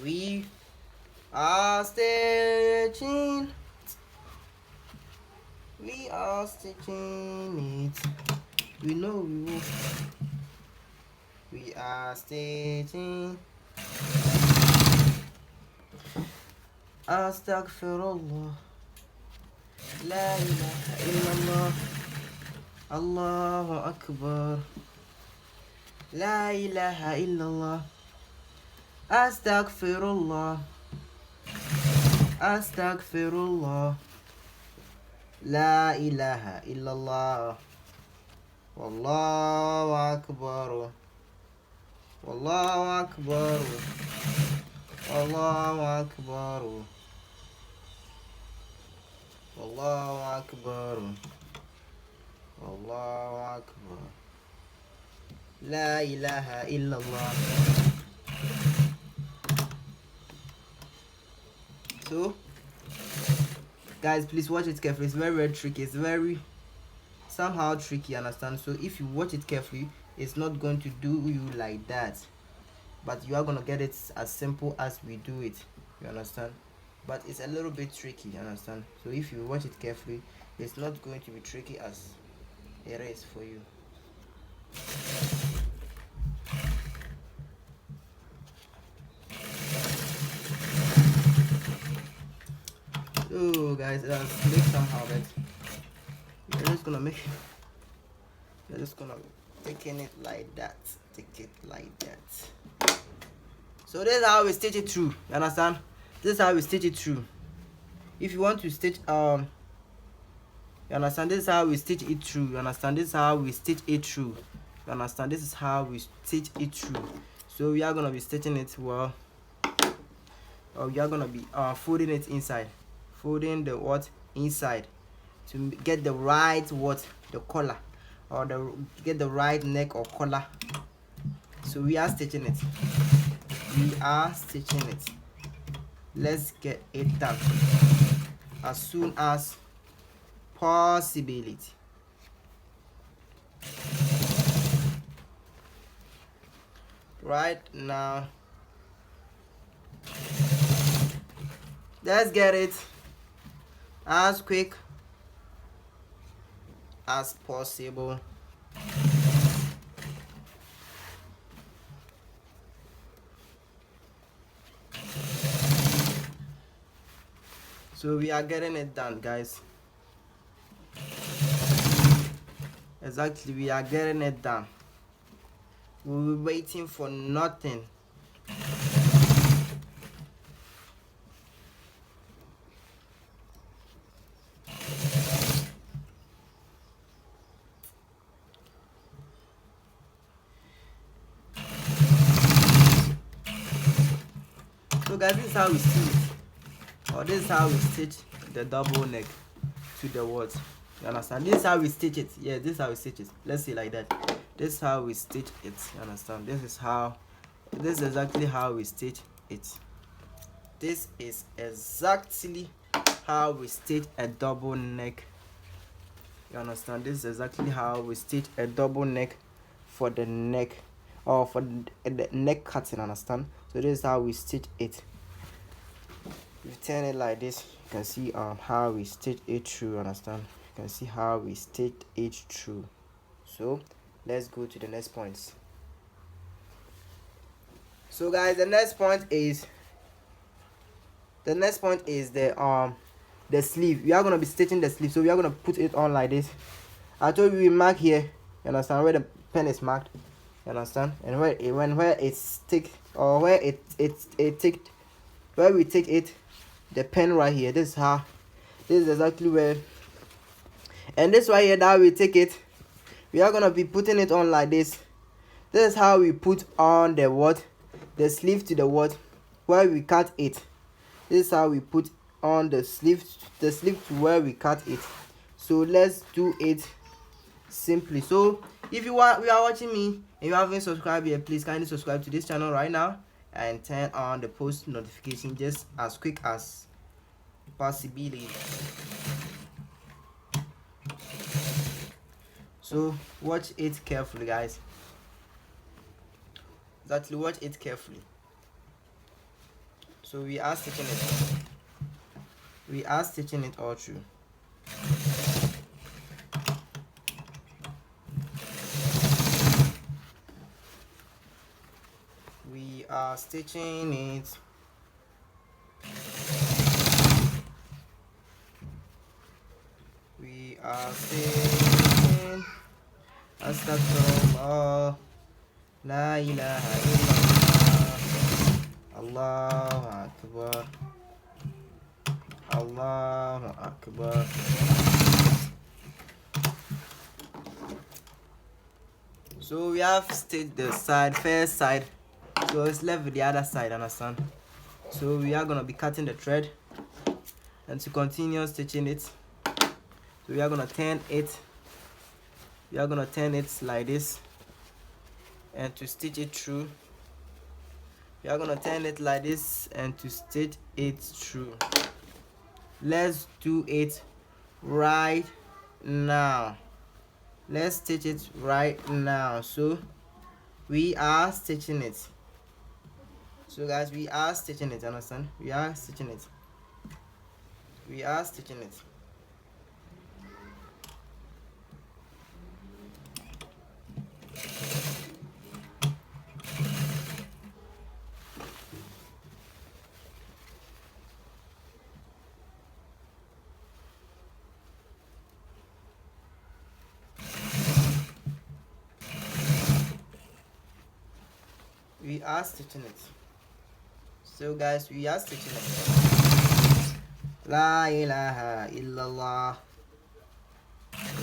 We are stitching. We are stitching it. We know we will. We are stitching. Astaghfirullah. La ilaha illallah. Allahu Akbar. La ilaha illallah. Astaghfirullah. Astaghfirullah. La ilaha illallah. Wallahu Akbar. Wallahu Akbar. Wallahu Akbar. Wallahu Akbar. Wallahu Akbar. La ilaha illallah. So guys, please watch it carefully. It's very tricky. It's very somehow tricky, understand? So if you watch it carefully, it's not going to do you like that, but you are going to get it as simple as we do it, you understand? But it's a little bit tricky, you understand? So if you watch it carefully, it's not going to be tricky as it is for you. So guys, let's make somehow that we're just gonna make taking it like that. Take it like that. So this is how we stitch it through, you understand? This is how we stitch it through. If you want to stitch you understand, this is how we stitch it through, you understand? This is how we stitch it through, you understand? This is how we stitch it through. So we are gonna be stitching it well, or we are gonna be folding it inside, folding the what inside to get the right what the collar, or get the right neck or collar. So we are stitching it. We are stitching it. Let's get it done as soon as possibility. Right now, let's get it as quick as possible. So we are getting it done, guys. Exactly, we are getting it done. We'll be waiting for nothing. So guys, this is how we stitch it, or this is how we stitch the double neck to the what, you understand? This is how we stitch it. Yeah, this is how we stitch it. Let's see like that. This is how we stitch it, you understand? This is exactly how we stitch it. This is exactly how we stitch a double neck, you understand? This is exactly how we stitch a double neck for the neck, or for the neck cutting, understand? So this is how we stitch it. If you turn it like this, you can see how we stitch it through, understand? You can see how we stitch it through. So let's go to the next points. So guys, the next point is the sleeve. We are going to be stitching the sleeve. So we are going to put it on like this. I told you we mark here, you understand, where the pen is marked. You understand? And where it's stick, or where it ticked, where we take it, the pen right here, this is exactly where. And this right here that we take it, we are gonna be putting it on like this. This is how we put on the sleeve to the where we cut it. This is how we put on the sleeve to where we cut it. So let's do it simply. So if you are watching me and you haven't subscribed yet, please kindly subscribe to this channel right now and turn on the post notification just as quick as possibility. So watch it carefully, guys. Exactly, watch it carefully. So we are stitching it all through. We are stitching it. We are stitching. Astaghfirullah. La ilaha illallah. Allahu Akbar. Allahu Akbar. So we have stitched the first side. So it's left with the other side, understand? So we are gonna be cutting the thread, and to continue stitching it, so we are gonna turn it. We are gonna turn it like this, and to stitch it through, we are gonna turn it like this and to stitch it through. Let's do it right now. Let's stitch it right now. So we are stitching it. So guys, we are stitching it, understand? We are stitching it. We are stitching it. We are stitching it. So guys, we are stitching it. La ilaha illallah.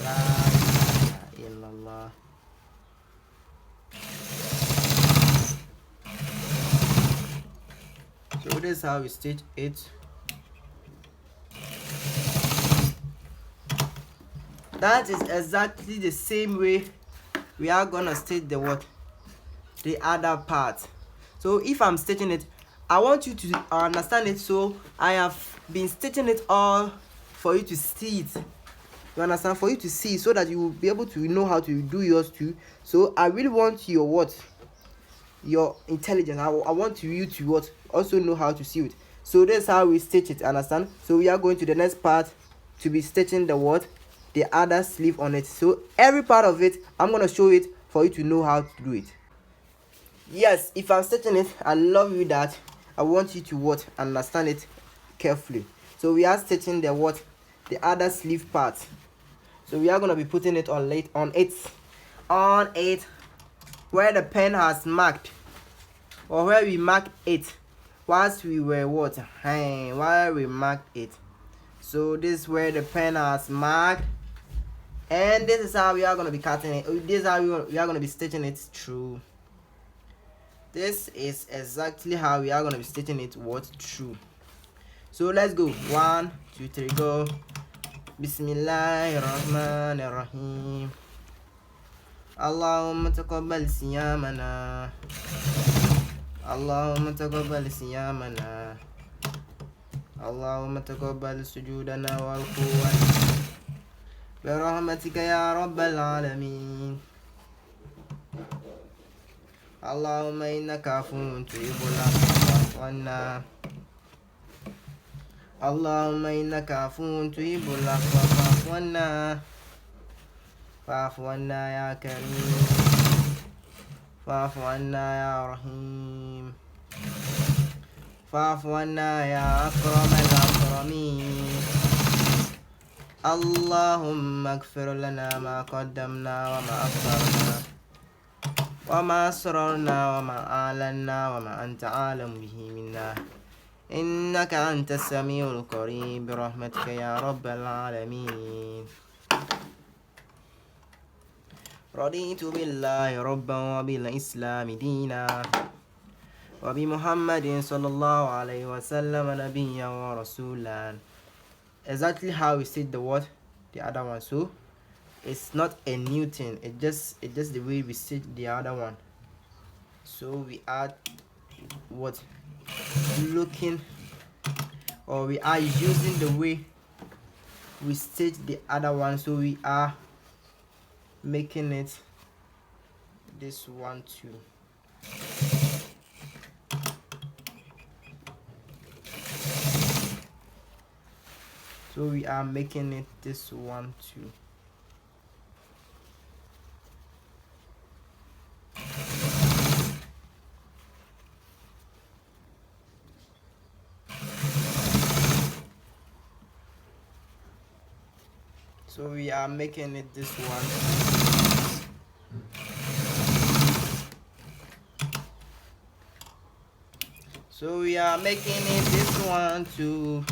La ilaha illallah. So this is how we stitch it. That is exactly the same way we are gonna stitch the other part. So if I'm stitching it, I want you to understand it. So I have been stitching it all for you to see it. You understand? For you to see, so that you will be able to know how to do yours too. So I really want your intelligence. I want you to also know how to see it. So this is how we stitch it, understand? So we are going to the next part to be stitching the other sleeve on it. So every part of it, I'm gonna show it for you to know how to do it. Yes, if I'm stitching it, I love you that. I want you to understand it carefully. So we are stitching the other sleeve part. So we are gonna be putting it on it where the pen has marked, or where we marked it whilst we were while we marked it. So this is where the pen has marked, and this is how we are gonna be cutting it. This is how we are gonna be stitching it through. This is exactly how we are gonna be stitching it through. So let's go. 1, 2, 3, go. Bismillahirrahmanirrahim. Allahumma taqabbal siyamana. Allahumma taqabbal siyamana. Allahumma taqabbal sujudana wa ruku'ana. Bi rahmatika ya rabbal alamin. Allahumma innaka afuwwun tuhibbul afwa fa'fu anna. Allahumma innaka afuwwun tuhibbul afwa fa'fu anna. Fa'fu anna ya karim. Fa'fu anna ya rahim. Fa'fu anna ya akramal akramin. Allahumma ighfir lana ma qaddamna wa ma akharna. وما أسررنا وما أعلنا وما أنت عالم به منا إنك أنت السميع القريب برحمتك يا رب العالمين. رضيت بالله ربا وبالإسلام دينا وبمحمد صلى الله عليه وسلم نبيا ورسولا. Exactly how we said the word, the other one. So it's not a new thing. It just the way we said the other one. So we add what looking, or we are using the way we state the other one. So we are making it this one too. So we are making it this one too. So we are making it this one. So we are making it this one too.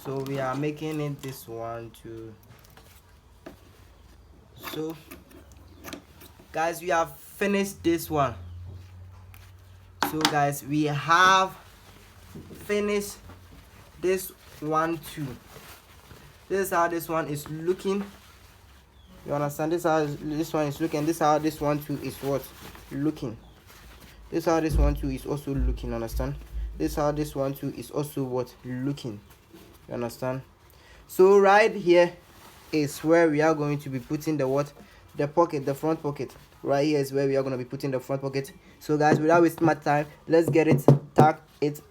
So we are making it this one too. So guys, we have finished this one. So guys, we have finished this one too. This is how this one is looking. You understand? This is how this one is looking. This is how this one too is what looking. This is how this one too is also looking. Understand? This is how this one too is also what looking. You understand? So right here is where we are going to be putting the what, the pocket, the front pocket. Right here is where we are going to be putting the front pocket. So guys, without wasting my time, let's get it, tag it,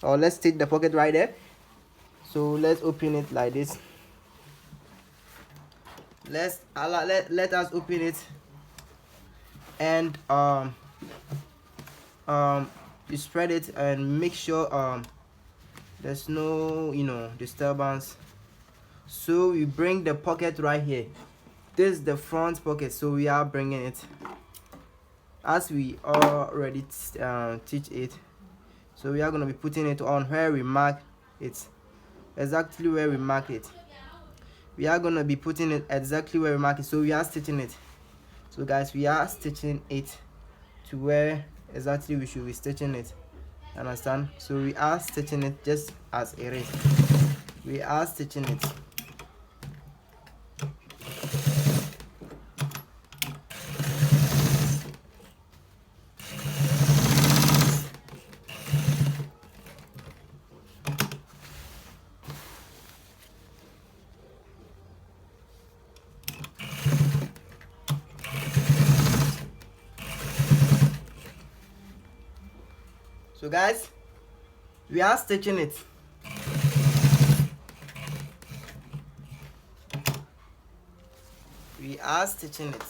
or let's take the pocket right there. So let's open it like this. Let us open it, and you spread it and make sure there's no disturbance. So we bring the pocket right here. This is the front pocket, so we are bringing it as we already teach it. So we are going to be putting it on where we mark it, exactly where we mark it. We are going to be putting it exactly where we mark it. So we are stitching it. So guys, we are stitching it to where exactly we should be stitching it. Understand? So we are stitching it just as it is. We are stitching it. So guys, we are stitching it. We are stitching it.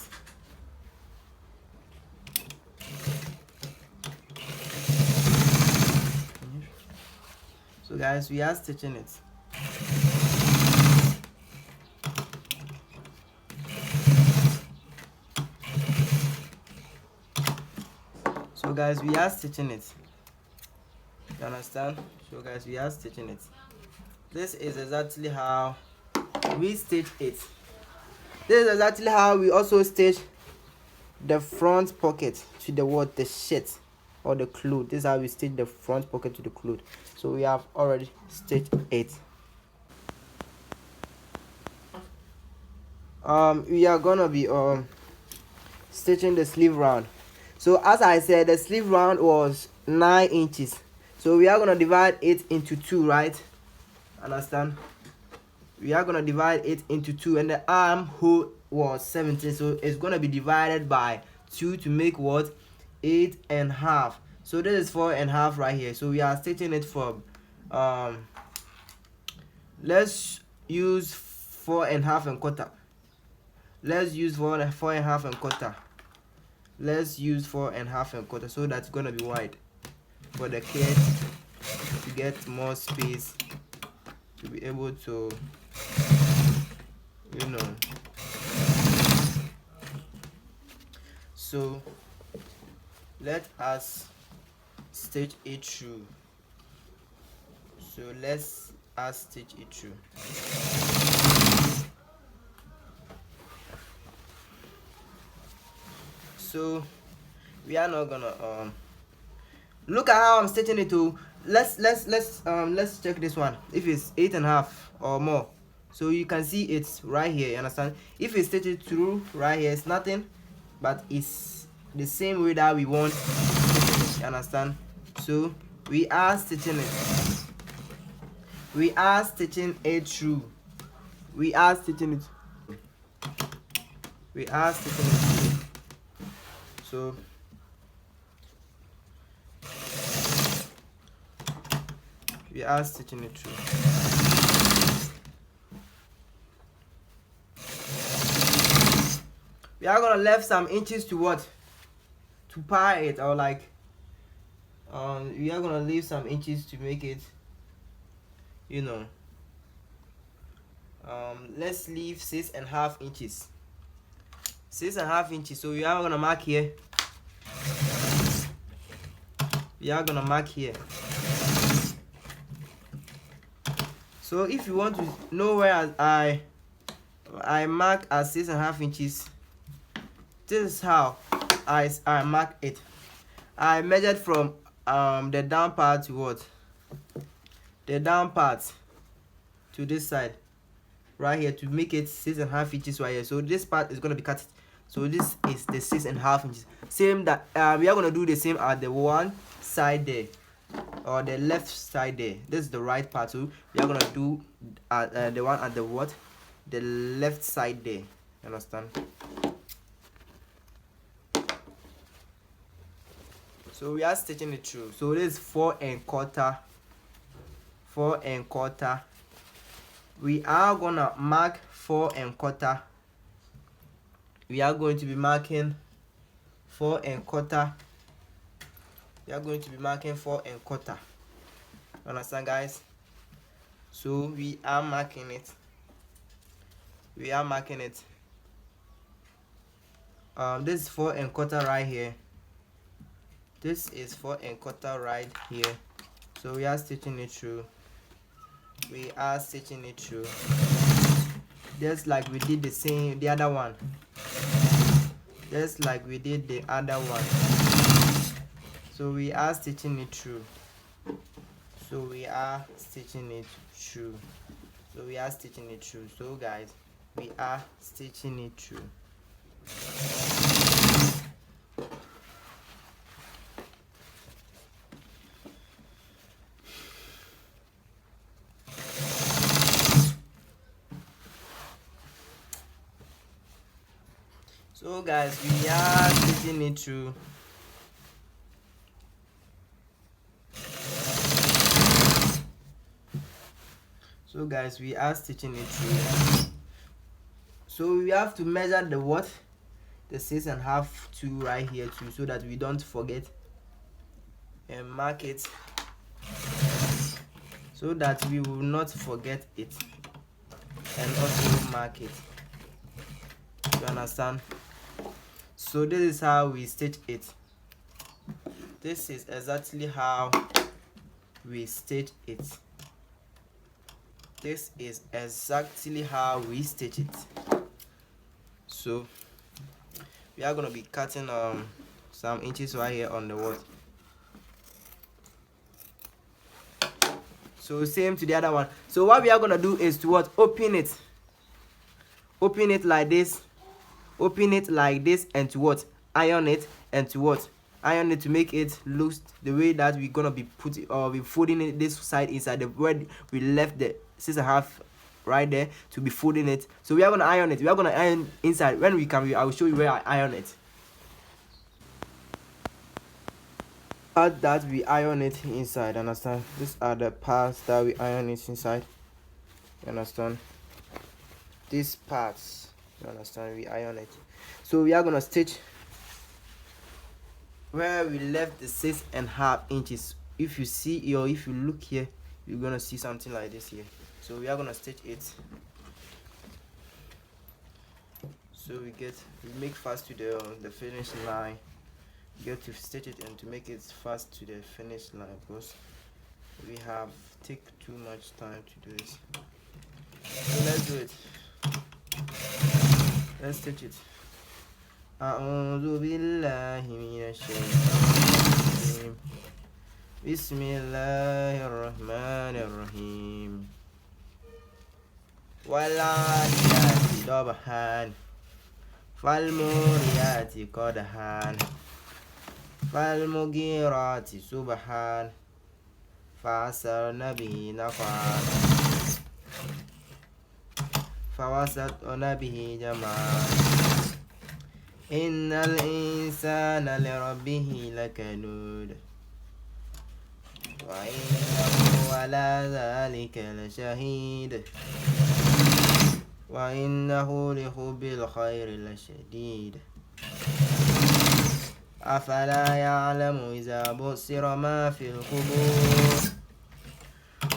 So guys, we are stitching it. So guys, we are stitching it. You understand? So guys, we are stitching it. This is exactly how we stitch it. This is exactly how we also stitch the front pocket to the what, the shirt or the cloth. This is how we stitch the front pocket to the cloth. So we have already stitched it. We are gonna be stitching the sleeve round. So as I said, the sleeve round was 9 inches. So we are gonna divide it into 2, right? Understand? We are gonna divide it into 2, and the armhole was 17, so it's gonna be divided by 2 to make what, 8.5. So this is 4.5 right here. So we are stitching it from let's use 4.5 and quarter. Let's use 4.5 and quarter. Let's use 4.5 and quarter, so that's gonna be wide for the kid to get more space to be able to So let us stitch it through. So let's us stitch it through. So we are not gonna look at how I'm stitching it to. Let's check this one. If it's 8.5 or more, so you can see it's right here, you understand? If we stitch it through right here, it's nothing, but it's the same way that we want, you understand? So we are stitching it. We are stitching it through. We are stitching it. We are stitching it through. So we are stitching it through. We are gonna left some inches to what? To pie it, or like we are gonna leave some inches to make it, you know. Let's leave 6.5 inches. 6.5 inches. So we are gonna mark here. We are gonna mark here. So if you want to know where I mark at 6.5 inches, this is how I mark it. I measured from the down part to what? The down part to this side right here, to make it 6.5 inches right here. So this part is gonna be cut. So this is the 6.5 inches. Same that we are gonna do the same at the one side there, or the left side there. This is the right part. So we are gonna do the one at the what? The left side there. Understand? So we are stitching it through. So this is 4.25. 4.25. We are gonna mark 4.25. We are going to be marking 4.25. We are going to be marking 4.25. Understand, guys? So we are marking it. We are marking it. This is 4.25 right here. This is 4.25 right here. So we are stitching it through. We are stitching it through, just like we did the other one. Just like we did the other one. So we are stitching it through. So we are stitching it through. So we are stitching it through. So guys, we are stitching it through. So guys, we are stitching it through. So guys, we are stitching it through. So we have to measure the what? The 6.5 to right here too, so that we don't forget, and mark it so that we will not forget it, and also mark it. You understand? So this is how we stitch it. This is exactly how we stitch it. This is exactly how we stitch it. So we are gonna be cutting some inches right here on the wall. So same to the other one. So what we are gonna do is to what? Open it like this, open it like this, and to what? Iron it, and to what? Iron it to make it loose the way that we're gonna be putting, or we folding it this side inside the where we left the 6.5 right there to be folding it. So we are gonna iron it. We are gonna iron inside. When we come, I will show you where I iron it. Part that we iron it inside, understand? These are the parts that we iron it inside. You understand? These parts, you understand, we iron it. So we are gonna stitch where we left the 6.5 inches. If you see, or if you look here, you're gonna see something like this here. So we are gonna stitch it. So we make fast to the finish line. We get to stitch it and to make it fast to the finish line, because we have take too much time to do this. So let's do it. Let's stitch it. أعوذ بالله من الشيطان الرجيم بسم الله الرحمن الرحيم والعاديات ضبحا فالموريات قدحا فالمغيرات صبحا فعصرن به نقعا فوسطن به جمعا إن الإنسان لربه لكنود وإنه على ذلك لشهيد وإنه لحب الخير لشديد أفلا يعلم إذا بصر ما في القبور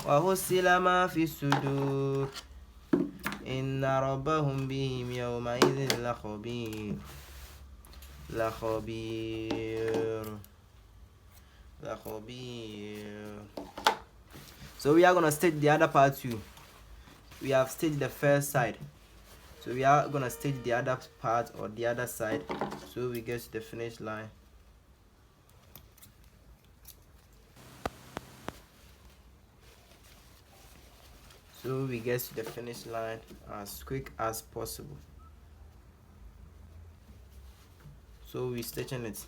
وحصل ما في الصدور إن ربهم بهم يومئذ لخبير. So we are gonna stitch the other part too. We have stitched the first side, so we are gonna stitch the other part or the other side, so we get to the finish line. So we get to the finish line as quick as possible. So we stitching it.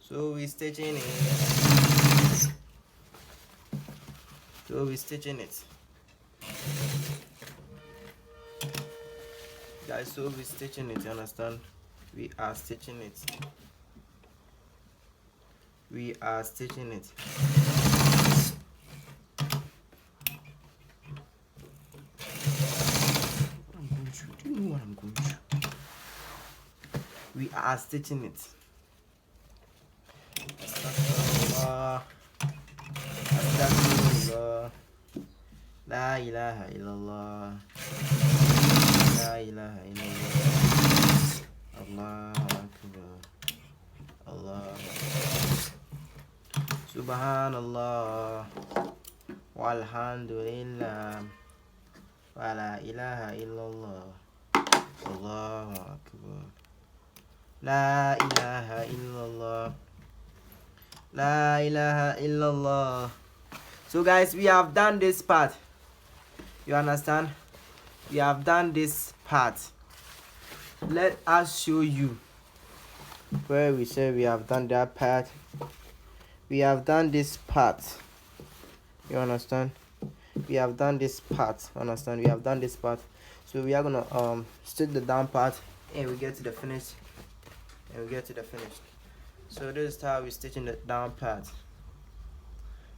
So we stitching it. So we stitching it. Guys, so we stitching it, you understand? We are stitching it. We are stitching it. Do you know what I'm going to? We are stitching it. Astaghfirullah. La ilaha illallah. La ilaha illallah. Allahu akbar. Allah. Subhanallah. Walhamdulillah. Wa la ilaha illallah. Allahu akbar. La ilaha illallah. La ilaha illallah. So guys, we have done this part. You understand? We have done this part. Let us show you where we say we have done that part. We have done this part. You understand? We have done this part. Understand? We have done this part. So we are gonna stitch the down part and we get to the finish. So this is how we stitching the down part.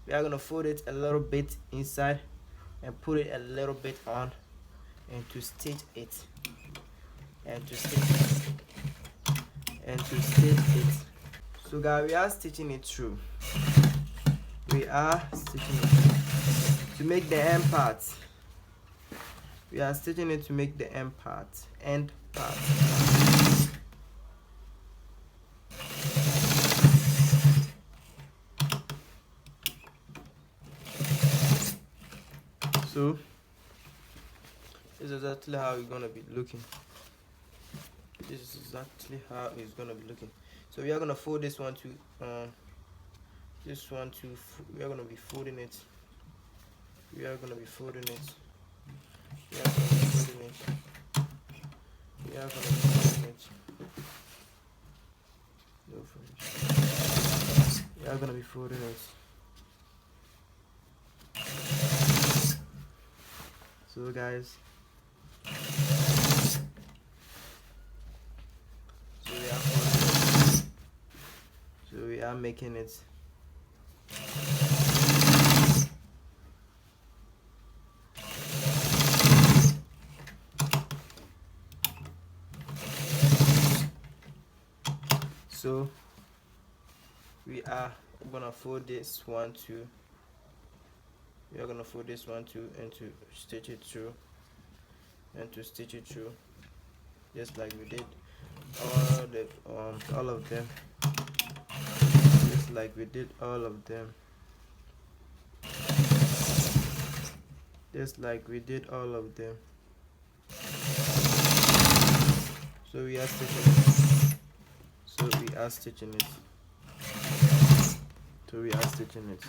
We are gonna fold it a little bit inside and put it a little bit on, and to stitch it, So guys, we are stitching it through. We are stitching it to make the end part. We are stitching it to make the end part. So this is exactly how it's gonna be looking. So we are gonna fold this one to we are gonna be folding it. So guys, we are making it. So we are gonna fold this one too. We are gonna fold this one too and to stitch it through, just like we did all of them, just like we did all of them, just like we did all of them. So we are stitching it.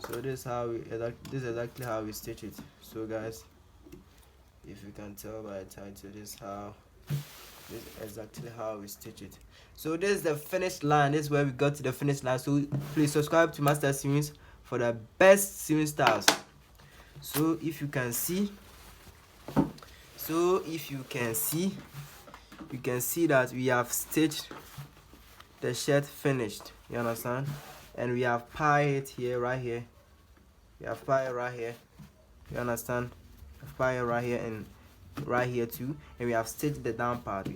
So this is exactly how we stitch it. So guys, if you can tell by the title, this is exactly how we stitch it. So this is the finished line. This is where we got to the finished line. So please subscribe to Master Sewist for the best sewing styles. So if you can see, you can see that we have stitched the shirt finished. You understand? And we have pied it here, right here. We have pied it right here. You understand? Pied it right here and right here too. And we have stitched the down part.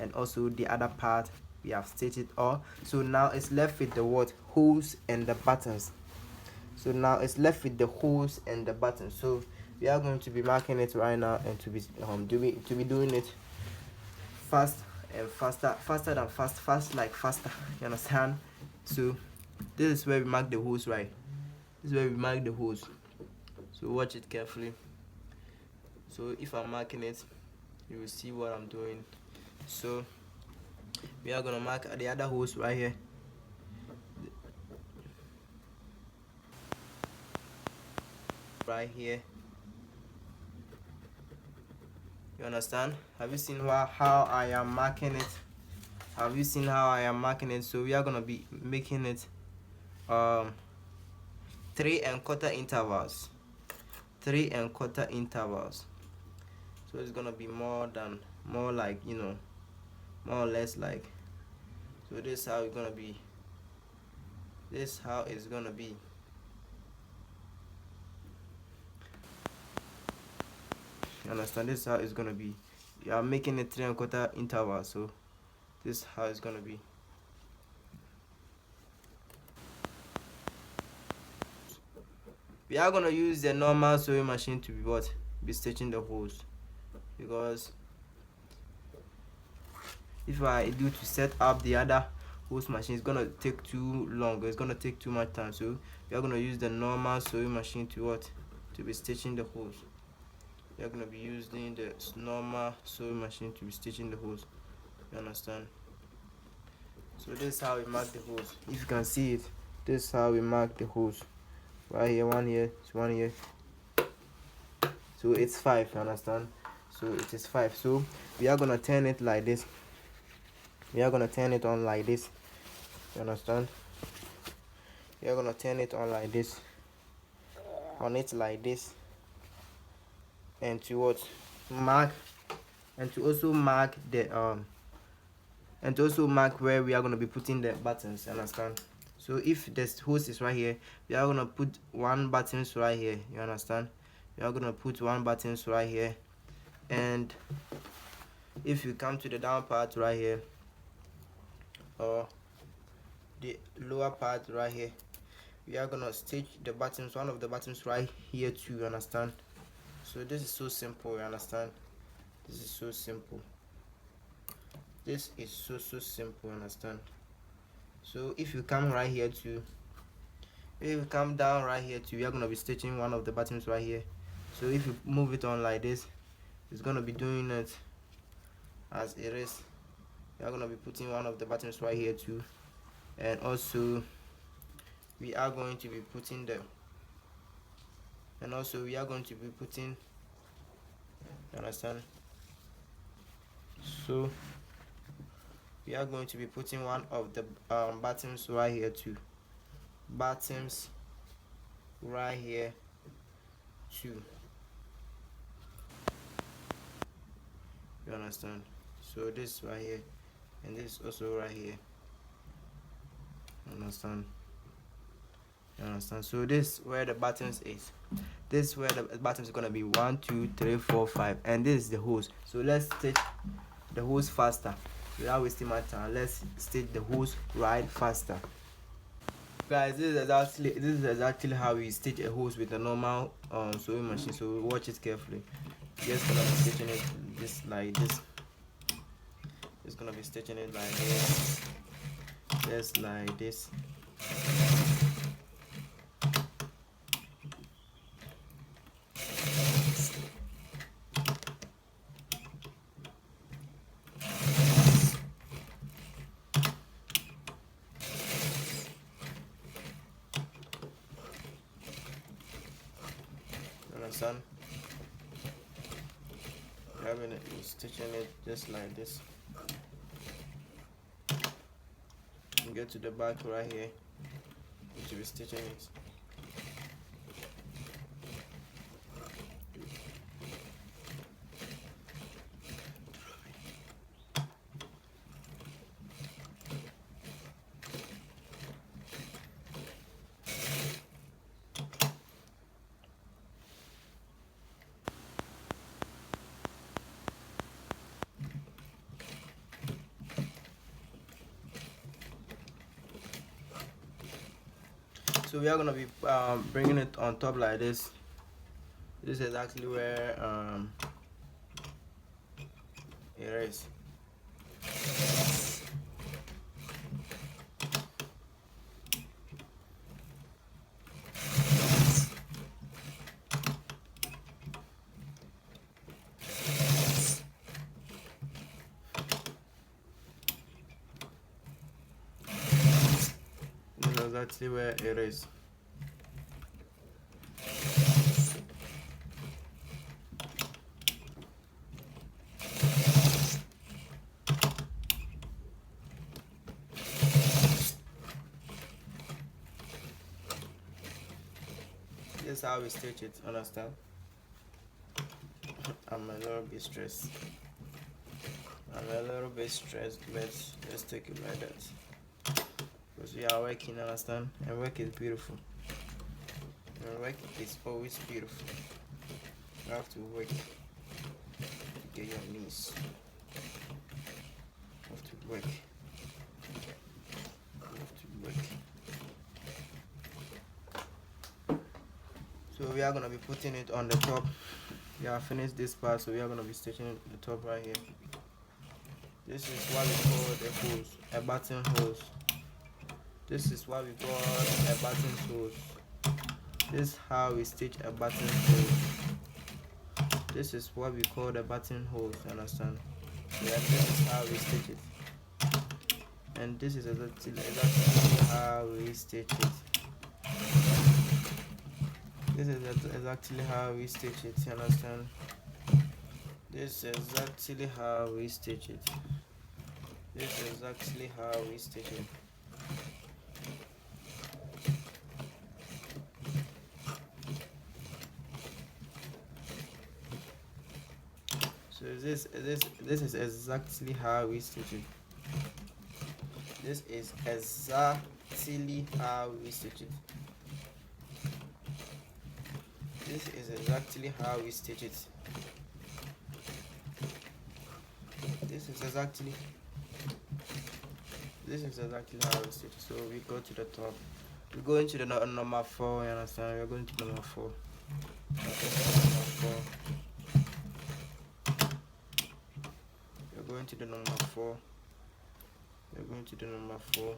And also the other part we have stitched it all. So now it's left with the hose and the buttons. So we are going to be marking it right now and to be doing it fast and faster you understand? So this is where we mark the hose, right? So watch it carefully. So if I'm marking it, you will see what I'm doing. So we are gonna mark the other hose right here. You understand? Have you seen how I am marking it? So we are gonna be making it 3 1/4 intervals. So it's gonna be more like, you know, more or less like. So this is how it's gonna be. You understand? This is how it's gonna be. You are making it 3 1/4 intervals. So this is how it's gonna be. We are gonna use the normal sewing machine to be stitching the holes, because if I do to set up the other hose machine, it's gonna take too long. It's gonna take too much time. So we are gonna use the normal sewing machine to be stitching the holes. You understand? So this is how we mark the holes. If you can see it, this is how we mark the holes. Right here, one here, so it's 5. You understand? So it is 5. So we are gonna turn it like this. We are gonna turn it on like this. You understand? We are gonna turn it on like this. And to mark, and to also mark where we are gonna be putting the buttons. You understand? So if this hose is right here, we are gonna put 1 buttons right here. You understand? We are gonna put 1 buttons right here. And if you come to the down part right here, or the lower part right here, we are gonna stitch the buttons, one of the buttons right here too. You understand? So this is so simple. You understand? This is so simple. Understand? So if you come right here too, if you come down right here too, we are gonna be stitching one of the buttons right here. So if you move it on like this, it's gonna be doing it as it is. We are gonna be putting one of the buttons right here too, and also we are going to be putting them. You understand? So we are going to be putting one of the buttons right here too. You understand? So this right here, and this also right here. You understand? So this where the buttons is. This is where the buttons is gonna be 1 2 3 4 5, and this is the hose. So let's stitch the hose faster. without wasting my time, let's stitch the hose right faster. Guys, this is exactly how we stitch a hose with a normal sewing machine, so watch it carefully. Just gonna be stitching it just like this. Just gonna be stitching it like this, just like this. Understand? Having it, stitching it just like this. And get to the back right here. You should be stitching it. So we are gonna be bringing it on top like this. This is exactly where it is. This is exactly where it is. This is how we stitch it, understand? I'm a little bit stressed. But let's take it like that. Because we are working, understand? And work is beautiful. And work is always beautiful. You have to work to get your needs. You have to work. You have to work. So we are gonna be putting it on the top. We have finished this part, so we are gonna be stitching it the top right here. This is what we call the hose, a button hose. This is what we call a button hose. This is how we stitch a button hose. This is what we call the button hose, understand? Yeah, this is how we stitch it. And this is exactly how we stitch it. This is exactly how we stitch it, you understand? This is exactly how we stitch it. This is exactly how we stitch it. So this is exactly how we stitch it. This is exactly how we stitch it. This is exactly how we stitch it. This is exactly how we stitch it. So we go to the top. We go into the number 4, you understand? We're going to number 4. We're going to the number 4. We're going to the number 4.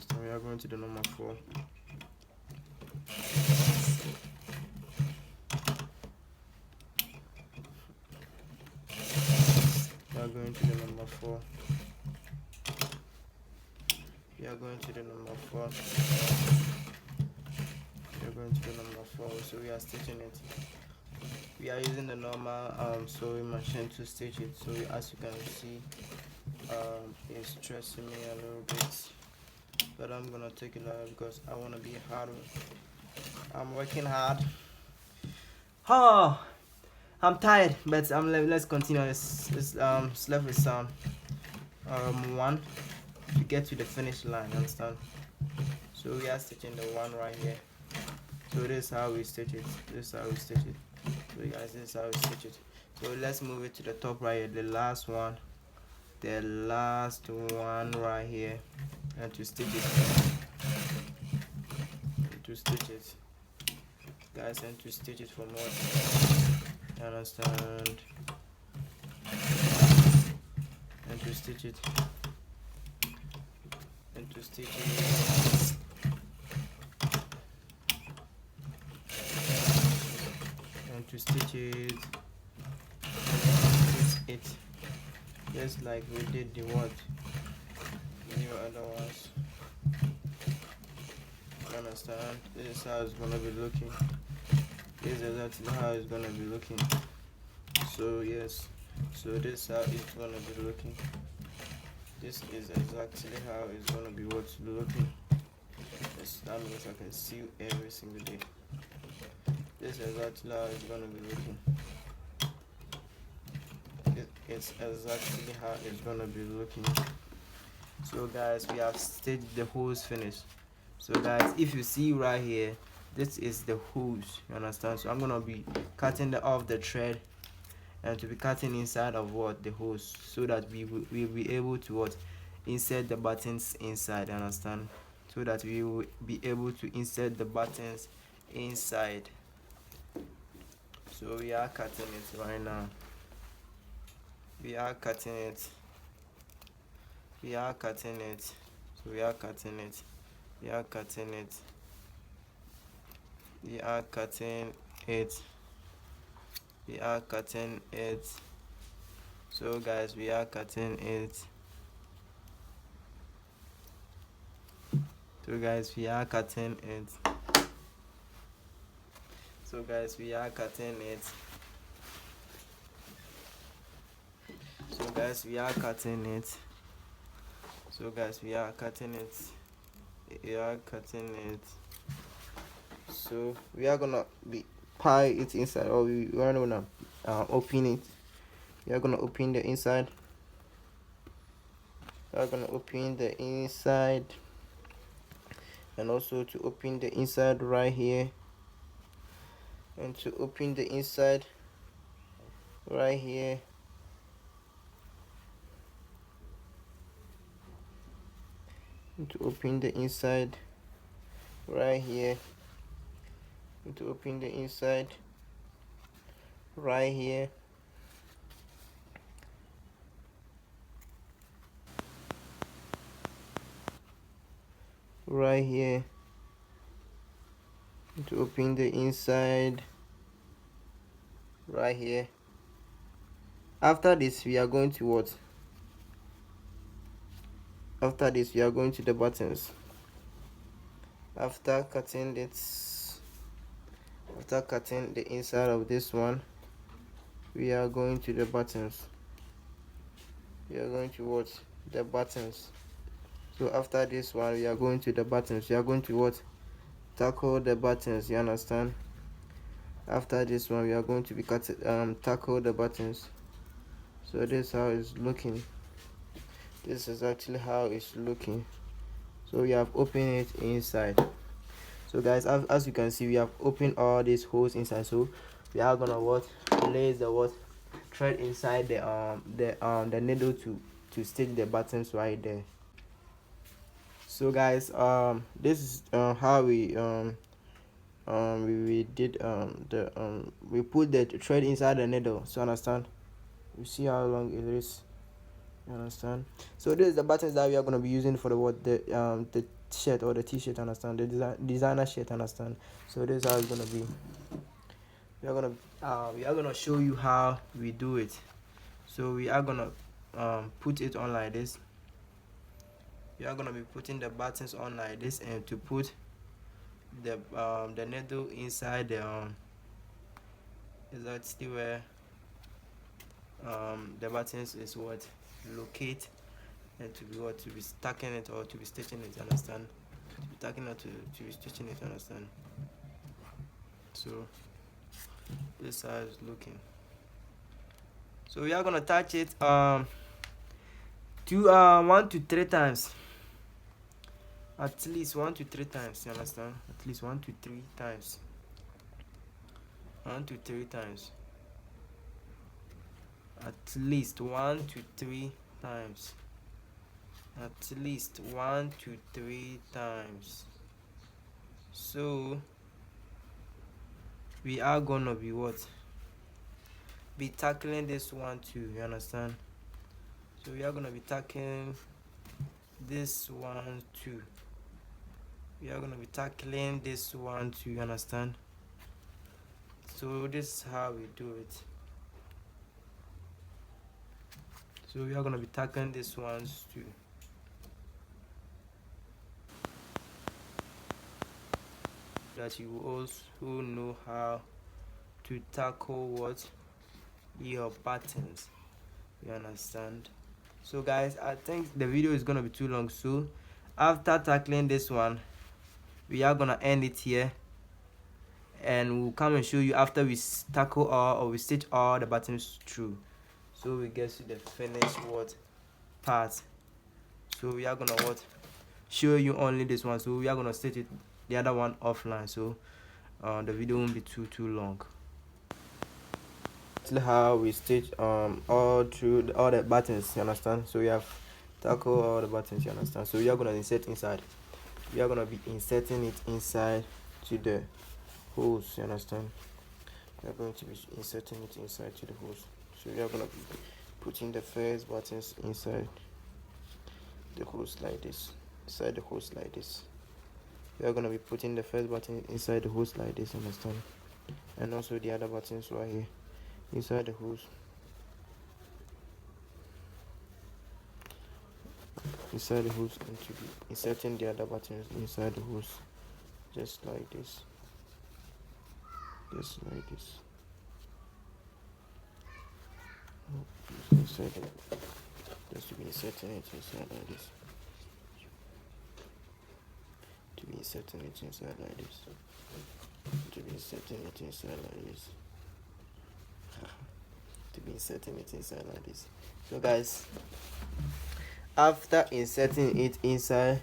So we are going to the number 4. We are going to the number 4. We are going to the number 4. We are going to the number 4. So we are stitching it. We are using the normal sewing machine to stitch it. So as you can see, it's stressing me a little bit, but I'm gonna take it out because I want to be hard. I'm working hard. Oh, I'm tired, but let's continue. Let's left with some 1 to get to the finish line, understand? So we are stitching the 1 right here. So this is how we stitch it. This is how we stitch it. So guys, this is how we stitch it. So let's move it to the top right here, the last one right here, and to stitch it, guys, and to stitch it from what, you understand, and to stitch it, and to stitch it, and to stitch it just like we did the what, the other ones. Understand? This is how it's gonna be looking. This is exactly how it's gonna be looking. So yes, so this is how it's gonna be looking. This is exactly how it's gonna be looking. Yes, that means I can see you every single day. This is exactly how it's gonna be looking. It's exactly how it's gonna be looking. So guys, we have stitched the hose finished. So guys, if you see right here, this is the hose, you understand? So I'm gonna be cutting off the thread and to be cutting inside of what, the hose, so that we will be able to what, insert the buttons inside, you understand? So that we will be able to insert the buttons inside. So we are cutting it right now. We are cutting it. So we are cutting it. We are cutting it. We are cutting it. So guys, we are cutting it. So guys, we are cutting it. So guys, we are cutting it. So guys, we are cutting it. So guys, we are cutting it. We are cutting it. So we are gonna be pie it inside, or we are gonna open it. We are gonna open the inside. We are gonna open the inside, and also to open the inside right here, and to open the inside right here. And to open the inside right here, and to open the inside right here. Right here, and to open the inside right here. After this, we are going to what? After this, we are going to the buttons. After cutting the inside of this one, we are going to the buttons. We are going to what? The buttons. So after this one, we are going to the buttons. We are going to what? Tackle the buttons, you understand? After this one, we are going to be tackle the buttons. So this is how it's looking. This is actually how it's looking. So we have opened it inside. So guys, as you can see, we have opened all these holes inside. So we are gonna what, place the what, thread inside the needle to stitch the buttons right there. So guys, this is how we did we put the thread inside the needle. So understand, you see how long it is, you understand? So this is the buttons that we are going to be using for the shirt or the t-shirt, understand? The designer shirt, understand? So this is how it's going to be. We are gonna show you how we do it. So we are gonna put it on like this. We are gonna be putting the buttons on like this, and to put the needle inside the exactly where the buttons is what locate, and to be stacking it or to be stitching it, understand? To be stacking it to be stitching it, understand? So this how it's looking. So we are gonna touch it 1 to 3 times. at least 1 to 3 times, you understand? At least 1 to 3 times. 1 to 3 times. At least 1 to 3 times. At least 1 to 3 times. So we are gonna be what? Be tackling this one too, you understand? So we are gonna be tackling this one too. We are gonna be tackling this one too, you understand? So this is how we do it. So we are gonna be tackling this ones too. That you also know how to tackle what? Your buttons. You understand? So guys, I think the video is gonna be too long, so after tackling this one, we are gonna end it here, and we'll come and show you after we tackle all, or we stitch all the buttons through, so we get to the finished what part. So we are gonna what show you only this one, so we are gonna stitch it the other one offline, so the video won't be too long. How we stitch all through all the buttons, you understand? So we have tackle all the buttons, you understand? So we are gonna insert inside. We are gonna be inserting it inside to the holes, you understand? We are going to be inserting it inside to the holes. So we are gonna be putting the first buttons inside the holes like this. Inside the holes like this. We are gonna be putting the first button inside the holes like this, understand? And also the other buttons right here inside the holes. Inside the holes, and to be inserting the other buttons inside the holes, just like this. Just like this. Inside it. Just to be inserting it inside like this. To be inserting it inside like this. To be inserting it inside like this. To be inserting it inside like this. So guys, after inserting it inside,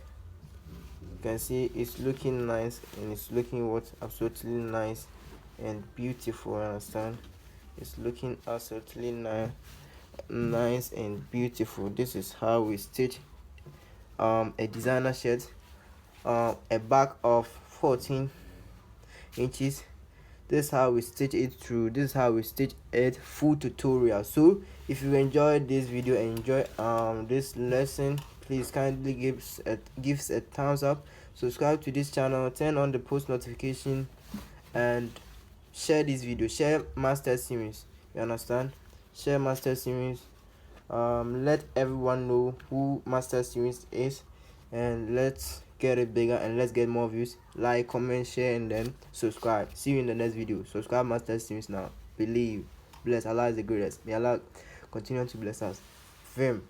you can see it's looking nice, and it's looking what? Absolutely nice and beautiful, understand? It's looking absolutely nice and beautiful. This is how we stitch a designer shirt, a back of 14 inches. This is how we stitch it through. This is how we stitch it full tutorial. So if you enjoyed this video and enjoy this lesson, please kindly give a thumbs up, subscribe to this channel, turn on the post notification, and share this video. Share master series, you understand? Share master series. Let everyone know who master series is, and let's get it bigger, and let's get more views. Like, comment, share, and then subscribe. See you in the next video. Subscribe master series now. Believe. Bless. Allah is the greatest. May Allah continue to bless us. Fame.